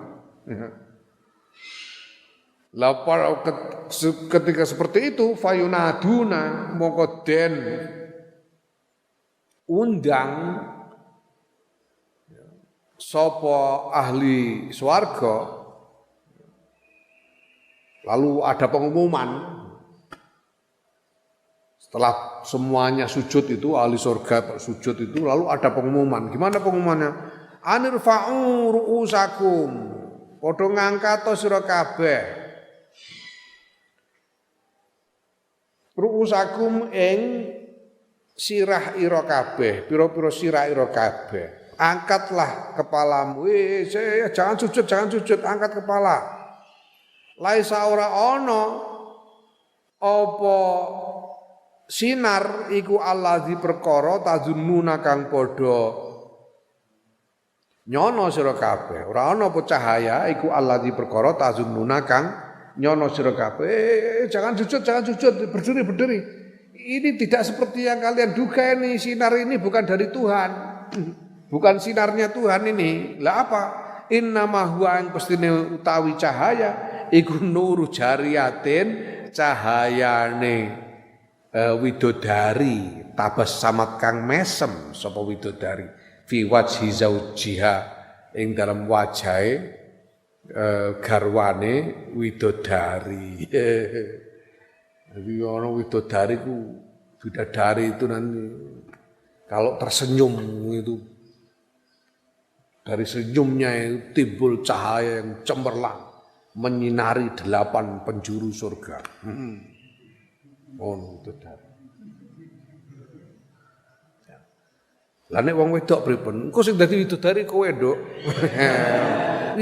Ketika seperti itu fayunaduna mongko den undang sapa ahli swarga. Lalu ada pengumuman setelah semuanya sujud itu ahli surga sujud itu lalu ada pengumuman. Gimana pengumumannya? Anirfa'u ru'usakum. Padha ngangkat sira kabeh. Ru'usakum ing sirah ira kabeh, pira-pira sirah ira kabeh. Angkatlah kepalamu. Jangan sujud, angkat kepala. Laisa ora ana apa sinar iku allazi perkara tazunnuna kang padha nyono sira kabeh. Ora ana apa cahaya iku allazi perkara tazunnuna kang nyono sira kabeh. Jangan sujud, berdiri. Ini tidak seperti yang kalian duga ini. Sinar ini bukan dari Tuhan. Bukan sinarnya Tuhan ini. Lah apa? Innama huwa ang pestine utawi cahaya iku nuru jariyatin cahayane widodari tabas samat kang mesem sapa widodari fi wajhi zaujiha ing dalam wajahe garwane widodari. Jadi ana widodari ku bidadari itu nanti kalau tersenyum itu dari senyumnya itu timbul cahaya yang cemerlang menyinari 8 penjuru surga. Oh, widodari. Lah nek wong wedok pripun? Engko sing dadi widodari kowe, Nduk.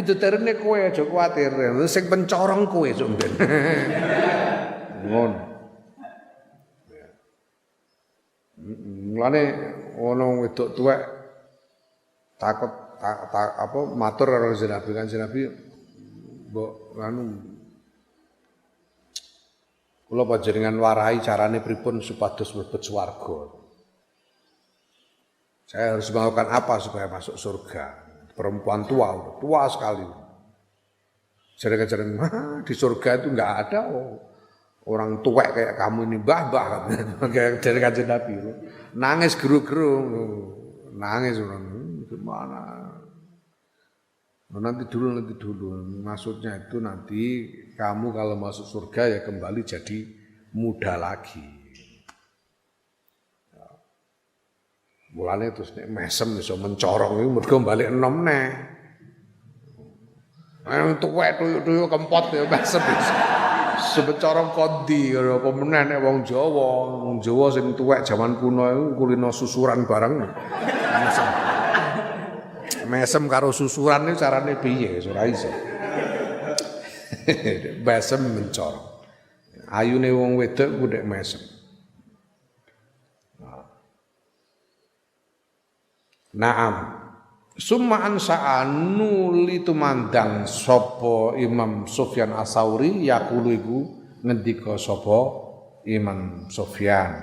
Widodarine kowe aja kuwatir. Sing pencorong kowe sok ben. Ngono. Mulane ana wedok tuwek takut apa matur karo Nabi kan Nabi mbok anu kula panjenengan warahi carane pripun supados mlebet swarga. Saya harus melakukan apa supaya masuk surga? Perempuan tua sekali. Jarang-jarang di surga itu enggak ada orang tuwek kayak kamu ini mbah-mbah kayak dari Kanjeng Nabi. Nangis geru-geru, nangis orang gimana? Nanti dulu. Maksudnya itu nanti kamu kalau masuk surga ya kembali jadi muda lagi. Mulane terus nek mesem iso mencorong iku mergo balik enom neh. Ayo tuwek tuyuk-tuyuk kempot ya mesem. Sebecorong kondi apa meneh nek wong Jawa. Wong Jawa sing tuwek jaman kuno iku kulino susuran bareng. Mesem karo susuran iki carane piye ora iso. Mesem mencorong. Ayune wong wedok ku nek mesem. Naam. Summa ansa'an nuli tumandang sapa Imam Sufyan As-Tsauri yaqulu iku ngendika sapa Imam Sufyan.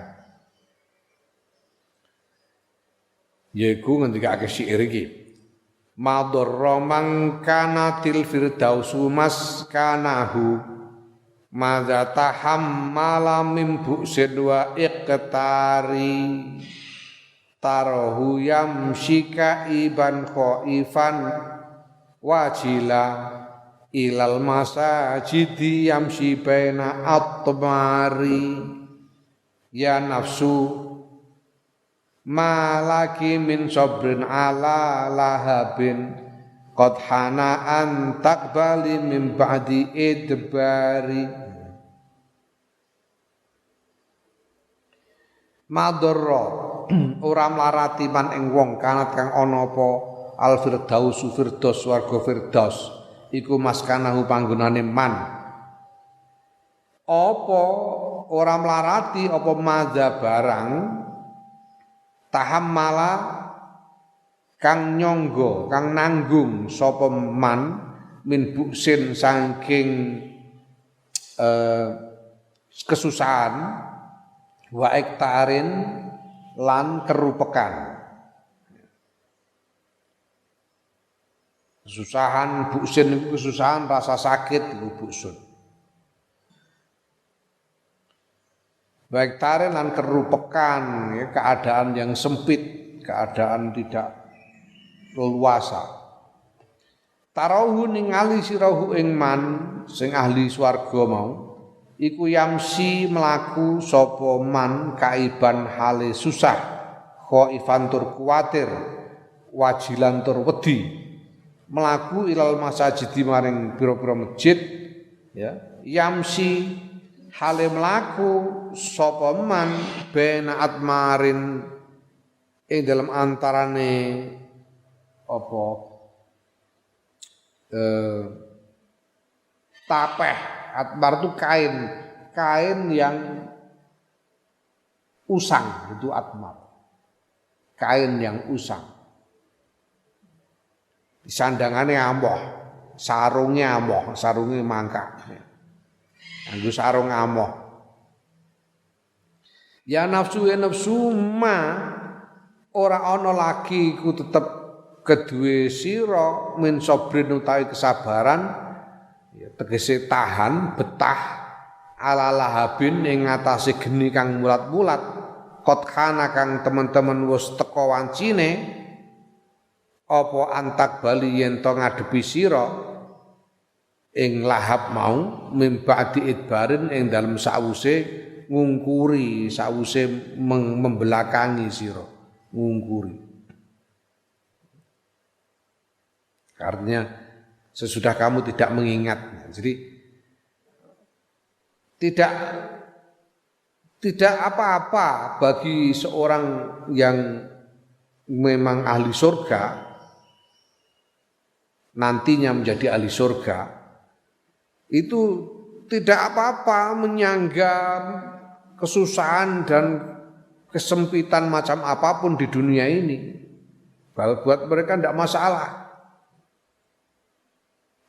Yaiku ngendikake syair iki. Madarra man kana til firdausu maskanahu madza tahammala min bu'sin wa iqtari tarahu yamshika iban khaifan wajila ilal masajidi yamshi baina atmari ya nafsu malaki min sabrin ala lahabin qad hana an taqbali min ba'di idbari madarra ora mlarati man ing wong kanat kang ana apa al firdaus firdaus warga firdaus iku maskanahu panggonane man apa ora mlarati apa madza barang tahammala kang nyangga kang nanggung sapa man min buksin saking kesusahan wa iktarin lan kerupekan kesusahan buksin itu kesusahan rasa sakit itu buksun baik taren lan kerupekan ya, keadaan yang sempit, keadaan tidak leluasa. Tarauhu ningali sirahu ing man sing ahli swarga mau iku yamsi melaku sapa man kaiban hale susah khaifan tur kuwatir wajilan tur wedi melaku ilal masajid maring pira-pira masjid ya yamsi hale melaku sapa man bena atmarin ing dalam antarane apa tapeh atmar itu kain yang usang itu atmar kain yang usang sandangane amoh sarungnya mangkak anggo sarung amoh ya nafsu ma ora ana lagi ku tetep kedue sira min sabrin utawi kesabaran ya tegese tahan betah ala lahabin ing ngatasé geni kang mulat-mulat kot kana kang teman-teman wis teka wancine apa antak bali yen to ngadepi sira ing lahap mau mimba'di idbarin ing dalem sawuse ngungkuri sawuse membelakangi sira ngungkuri karena sesudah kamu tidak mengingatnya jadi tidak apa-apa bagi seorang yang memang ahli surga nantinya menjadi ahli surga itu tidak apa-apa menyangga kesusahan dan kesempitan macam apapun di dunia ini. Buat mereka tidak masalah.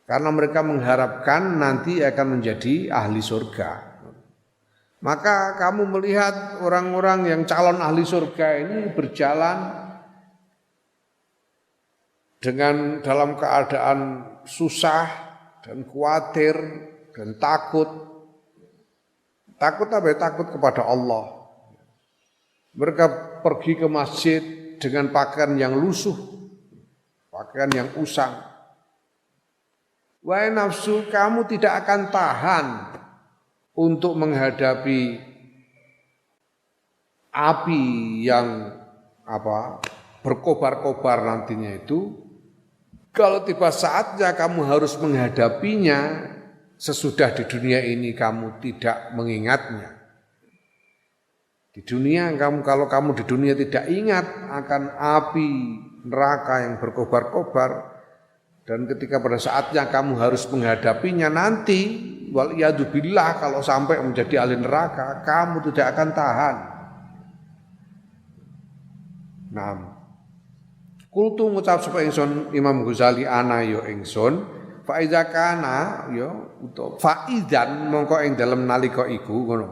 Karena mereka mengharapkan nanti akan menjadi ahli surga. Maka kamu melihat orang-orang yang calon ahli surga ini berjalan dengan dalam keadaan susah dan khawatir dan takut. Takut apa? Takut kepada Allah. Mereka pergi ke masjid dengan pakaian yang lusuh, pakaian yang usang. Wahai nafsu, kamu tidak akan tahan untuk menghadapi api yang berkobar-kobar nantinya itu. Kalau tiba saatnya kamu harus menghadapinya sesudah di dunia ini kamu tidak mengingatnya. Di dunia kalau kamu di dunia tidak ingat akan api neraka yang berkobar-kobar dan ketika pada saatnya kamu harus menghadapinya nanti waliyadzubillah kalau sampai menjadi ahli neraka kamu tidak akan tahan. Nah, kultu ngucap sapa ingsun Imam Ghazali ana ya ingsun fa iza kana ya utawa faidan mongko ing dalem nalika iku ngono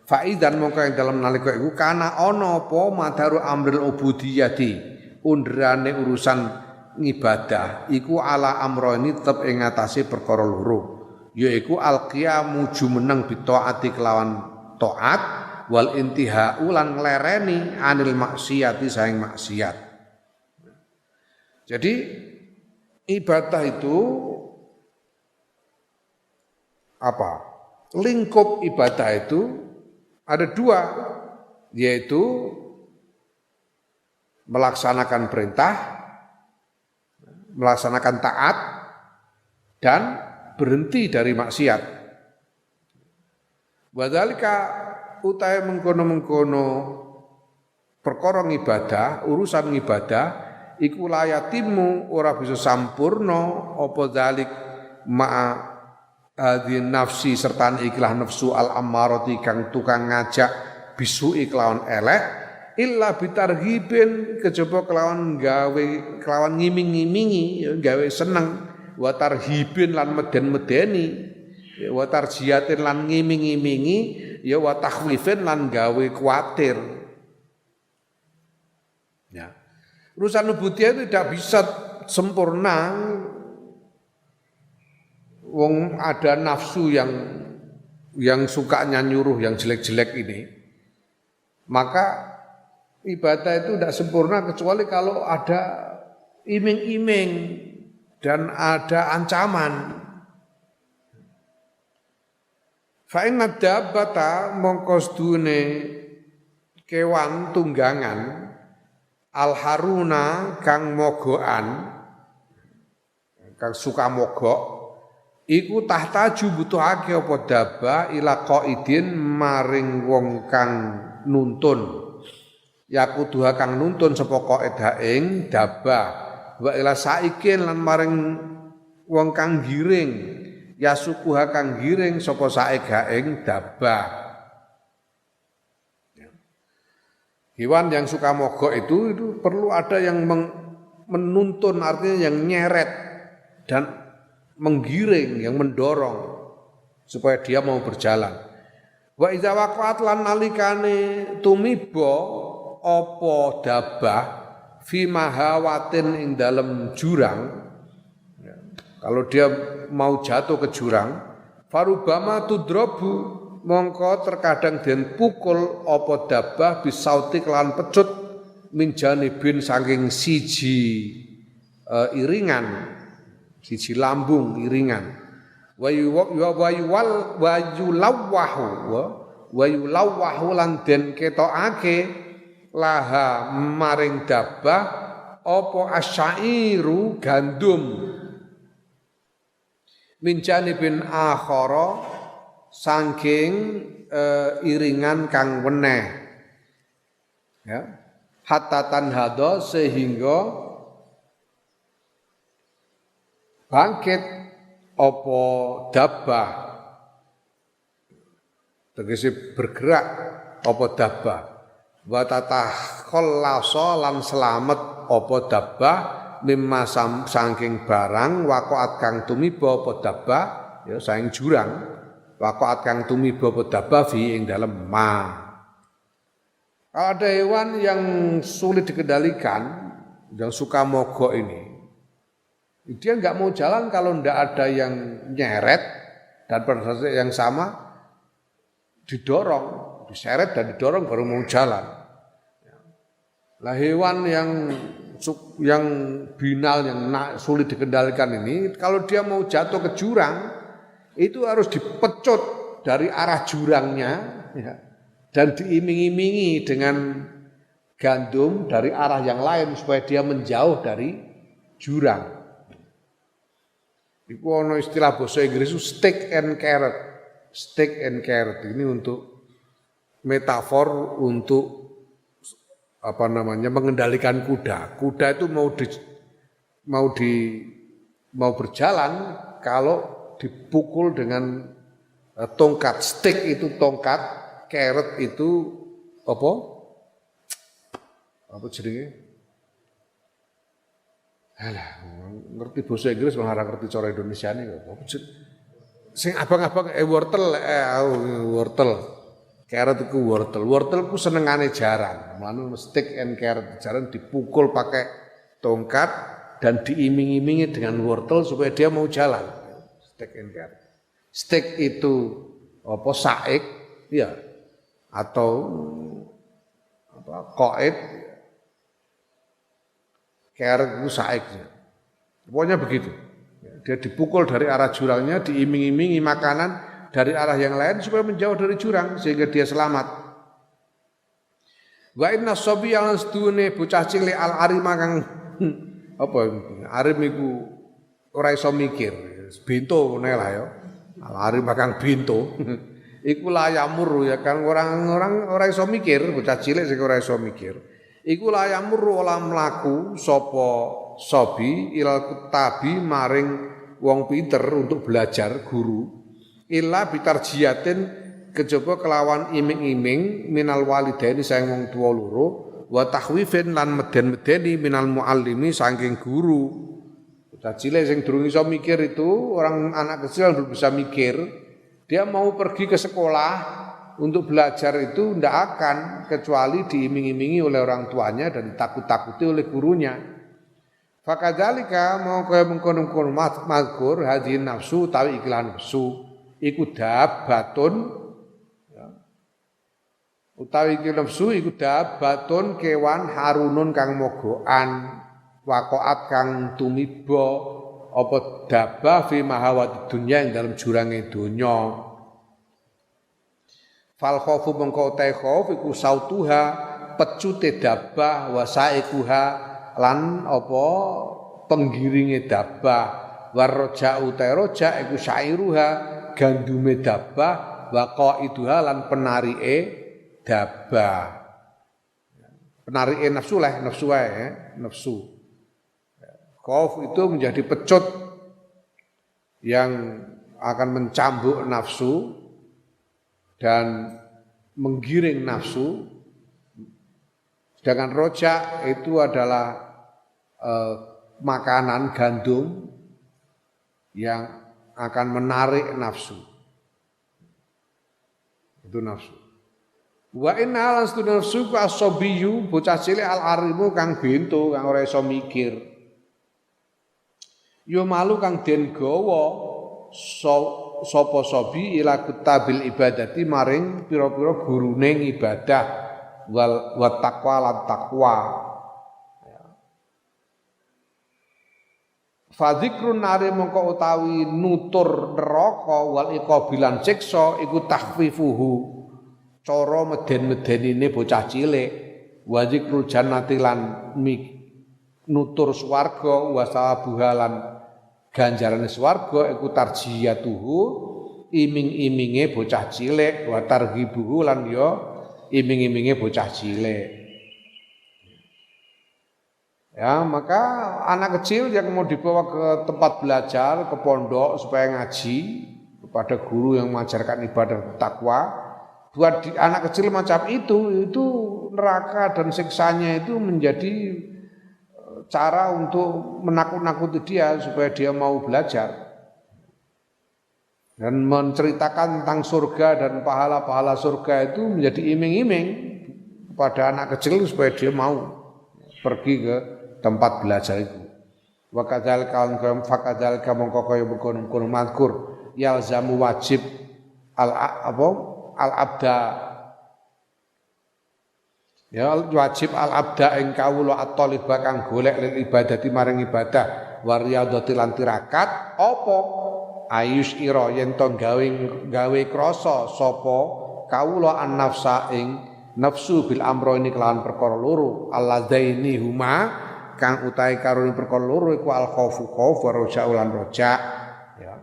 faidan mongko ing dalem nalika iku kana ana apa madaru amril ubudiyati undrane urusan ngibadah iku ala amroni tetep ing ngatasé perkara loro yaiku alqiyamu jumeneng bitaati kelawan taat wal intihau lan nglereni anil maksiati saing maksiat. Jadi ibadah itu apa? Lingkup ibadah itu ada dua, yaitu melaksanakan perintah, melaksanakan taat, dan berhenti dari maksiat. Wadzalika utahe mengkono-mengkono perkara ibadah, urusan ibadah iku layatimu ora bisa sampurno apa dzalik ma'a hadhi nafsi serta ikhlah nafsu al ammarati kang tukang ngajak bisu kelawan elek illa bitarhibin kejaba kelawan kelawan ngiming-ngimingi gawe seneng wa tarhibin lan meden-medeni wa tarjiatin lan ngiming-ngimingi ya wa takhwifin lan gawe kuatir ya. Urusan ubudiyah itu tidak bisa sempurna. Wong ada nafsu yang sukanya nyuruh yang jelek-jelek ini. Maka ibadah itu tidak sempurna kecuali kalau ada iming-iming dan ada ancaman. Fa inna dabbata mongko sedune kewan tunggangan al-haruna kang mogokan kang suka mogok iku tahtaju butuhake apa dabba ila qaidin maring wong kang nuntun yakuduha kang nuntun sapa qaid ha ing dabba wa ila saikin lan maring wong kang giring yasukuha kang giring sapa saik ha ing dabba. Hewan yang suka mogok itu perlu ada yang menuntun, artinya yang nyeret dan menggiring, yang mendorong supaya dia mau berjalan. Wa iza waqa'at lan nalikane tumiba apa dabah fi mahawatin ing dalem jurang. Kalau dia mau jatuh ke jurang, farubama tudrabu mongko terkadang den pukul apa dabah bisauti kelan pecut min janibin saking siji iringan siji lambung iringan wayulawwahu lan den ketokake laha maring dabah apa asyairu gandum min janibin akhara saking iringan kang weneh ya hatta tanhada sehingga bangkit apa dabbah tegese bergerak apa dabbah wa tatakhallasa lan selamet apa dabbah mimma saking barang waqa'at kang tumiba apa dabbah ya saking jurang waqa'at kang tumiba dabba fi ing dalem ma. Kalau ada hewan yang sulit dikendalikan, yang suka mogok ini, dia enggak mau jalan kalau enggak ada yang nyeret dan pada saat yang sama didorong, diseret dan didorong baru mau jalan. Lah hewan yang binal yang sulit dikendalikan ini, kalau dia mau jatuh ke jurang itu harus dipecut dari arah jurangnya ya, dan diiming-imingi dengan gandum dari arah yang lain supaya dia menjauh dari jurang. Itu ono istilah bahasa Inggris itu stick and carrot. Stick and carrot ini untuk metafor untuk mengendalikan kuda. Kuda itu mau berjalan kalau dipukul dengan tongkat. Stick itu tongkat, carrot itu apa jenenge? Alah, ngerti bahasa Inggris malah ora ngerti cara Indonesiane kok. Sing abang-abang wortel. Carrot itu wortel. Wortel ku senengane jaran. Mulane stick and carrot, jaran dipukul pakai tongkat dan diiming-imingi dengan wortel supaya dia mau jalan. Stick and carrot. Stick itu apa saik ya atau qaid. Carrot itu saiknya. Pokoknya begitu. Dia dipukul dari arah jurangnya, diiming-imingi makanan dari arah yang lain supaya menjauh dari jurang sehingga dia selamat. Wa inna sabiyya lan sedune bocah cilik al-arima kang arim iku ora iso mikir. Bintu ngene lah ya. Al-arim kang bintu. Iku layamur ya kan orang-orang ora iso mikir, bocah cilik sing ora iso mikir. Iku layamur olah mlaku sapa sobi ilal kutabi maring wong pinter untuk belajar guru. Illa bitarjiyatin kejaba kelawan iming-iming minal walidaini saking wong tuwa loro wa tahwifin lan meden-medeni minal muallimi saking guru. Bocah cilik sing durung iso mikir itu, orang anak kecil yang belum bisa mikir, dia mau pergi ke sekolah untuk belajar itu tidak akan kecuali diiming-imingi oleh orang tuanya dan ditakut-takuti oleh gurunya. Fakadzalika mau kaya mengkono-kono mazkur hadin nafsu tawi iklan nafsu iku dabatun ya. Utawi iki nafsu iku dabatun kewan harunun kang mogokan waqaat kang tumiba apa dabah fi mahawat dunya ing dalam jurange donya. Fal khaufu mengko te khauf iku sautuha pecute dabah wa saikuha lan apa penggiringe dabah war roja'u te roja iku syairuha gandume dabah wa qaiduha lan penarike dabah. Penarike nafsu lah, nafsu wae, nafsu. Khauf itu menjadi pecut yang akan mencambuk nafsu dan menggiring nafsu. Sedangkan rojak itu adalah makanan gandum yang akan menarik nafsu. Itu nafsu. Wa inna lan stuna nafsu ku asobiyu bocah cilik al-arimu kang bento kang ora iso mikir. Yo malu kang den gawa sapa sobi ila kutabil ibadati maring pira-pira gurune ibadah wa taqwa lan taqwa. Fadzikrun nari mongko utawi nutur neraka wal iqabilan siksa iku takhfifuhu cara meden-medenine bocah cilik wa zikrul jannati lan nutur swarga wa sawabuhalan ganjarane swarga iku tarjiyatuhu iming-iminge bocah cilik wa targhibuhu lan ya iming-iminge bocah cilik. Ya, maka anak kecil yang mau dibawa ke tempat belajar, ke pondok supaya ngaji kepada guru yang mengajarkan ibadah takwa, buat anak kecil macam itu neraka dan siksanya itu menjadi cara untuk menakut-nakuti dia supaya dia mau belajar. Dan menceritakan tentang surga dan pahala-pahala surga itu menjadi iming-iming kepada anak kecil supaya dia mau pergi ke tempat belajar itu. Wa kadzalika kaum fakadzalika mongko kaya mengkono mazkur yalzamu wajib al abda ya wajib al abda ing kawula at-thalibah kang golek lil ibadati maring ibadah wa riyadhati lan tirakat apa ayus ira yen to gawe krasa sapa kawula an-nafsa ing nafsu bil amro ini kelawan perkara loro alladzaini huma kang utahe karone perkara loro iku al khaufu khauf wa roja'u lan roja ya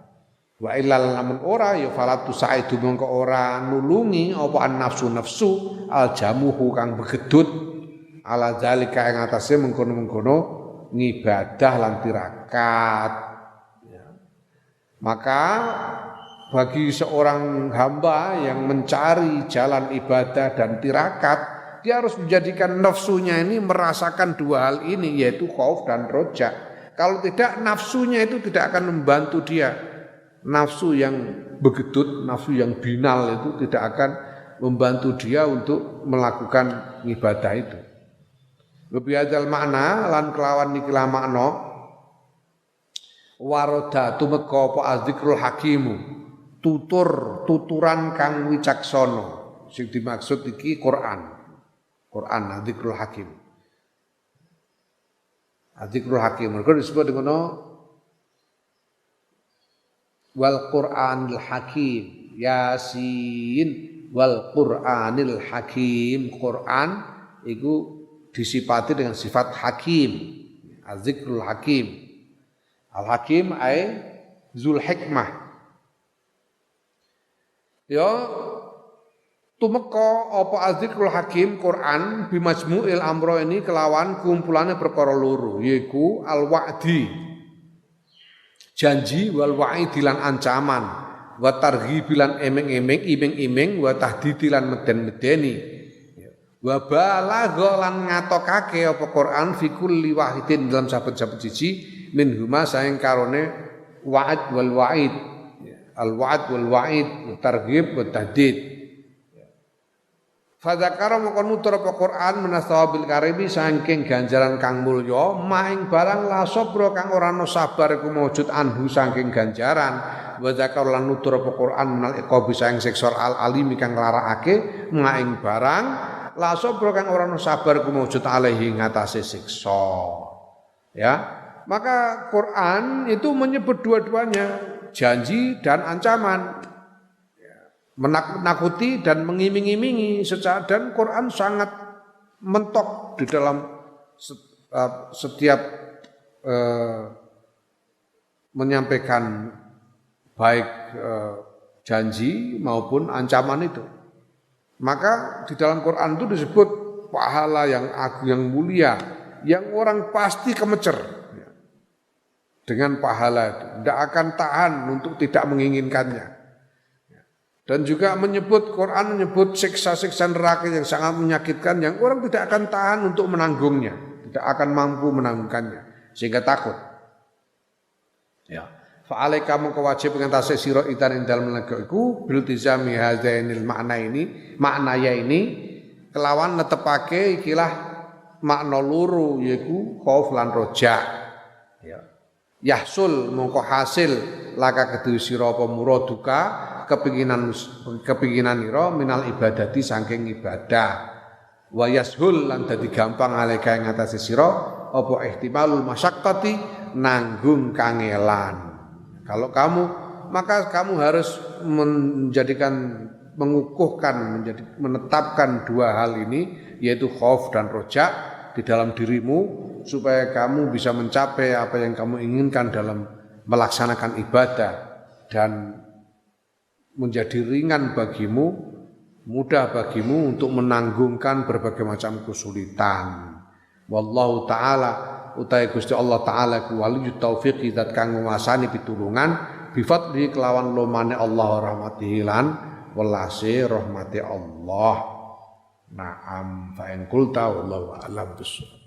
wa illal lamun ora ya falatu saidu mongko ora nulungi apa an nafsu al jamuhu kang begedut ala zalika ing atase mengkono-mengkono ngibadah lan tirakat ya. Maka bagi seorang hamba yang mencari jalan ibadah dan tirakat, dia harus menjadikan nafsunya ini merasakan dua hal ini, yaitu khauf dan roja. Kalau tidak, nafsunya itu tidak akan membantu dia. Nafsu yang begedut, nafsu yang binal itu tidak akan membantu dia untuk melakukan ibadah itu. Lebih adal makna, lan kelawan nikilah makna, waroda tumeka apa azzikrul hakimu, tuturan kang wicaksana. Sing dimaksud iki Quran Adzikrul Hakim. Adzikrul Hakim mergo disebut dengan wal Qur'anil Hakim, Yasin wal Qur'anil Hakim. Quran itu disifati dengan sifat hakim. Adzikrul Hakim. Al Hakim ay Zul Hikmah. Ya tumeka apa azzikrul hakim Quran bimajmu'il amro ini kelawan kumpulane perkara loro yaiku al wa'di janji wal wa'idi lan ancaman wa targhib lan iming-iming wa tahdid lan meden-medeni wa balagha lan ngatokake apa Quran fi kulli wahidin dalam saben-saben siji min huma saeng karone wa'd wal wa'id al wa'd wal wa'id targhib wa tahdid. Fadzakara mongko nutur apa Quran menasawabil karimi saking ganjaran kang mulya maing barang la sabra kang ora ana sabar iku maujud anhu saking ganjaran wa zakar lan nutur apa Quran menal iqabi saing siksa al alim kang nglarakake maing barang la sabra kang ora ono sabar ku maujud alaihi ngatasé siksa. Ya, maka Quran itu menyebut dua-duanya, janji dan ancaman. Menakut-nakuti dan mengiming-imingi secara, dan Quran sangat mentok di dalam setiap menyampaikan baik janji maupun ancaman itu. Maka di dalam Quran itu disebut pahala yang agung, yang mulia, yang orang pasti kemecer dengan pahala itu, tidak akan tahan untuk tidak menginginkannya. Dan juga Quran menyebut siksa-siksa neraka yang sangat menyakitkan, yang orang tidak akan tahan untuk menanggungnya, tidak akan mampu menanggungkannya, sehingga takut. Ya, fa'alaika mongko wajib ngentase sira idan ing dalem iku biltizami hadzainil maknaya ini kelawan netepake ikilah makna loro yaiku khauf lan roja. Ya. Yahsul mongko hasil laka kedue sira apa muraduka kepinginan ira minal ibadati saking ibadah. Wa yashul lan dadi gampang aleka ing atase sira apa ihtimalul masyaqqati nanggung kangelan. Kalau maka kamu harus menetapkan dua hal ini, yaitu khauf dan roja di dalam dirimu, supaya kamu bisa mencapai apa yang kamu inginkan dalam melaksanakan ibadah, dan menjadi ringan bagimu, mudah bagimu untuk menanggungkan berbagai macam kesulitan. Wallahu ta'ala utai Gusti Allah Ta'ala ku waliyut taufiq zat kang nguasani pitulungan bifadli kelawan lomane Allah rahmatihi lan welase rahmati Allah. Naam fa in qulta wallahu a'lam bissawab.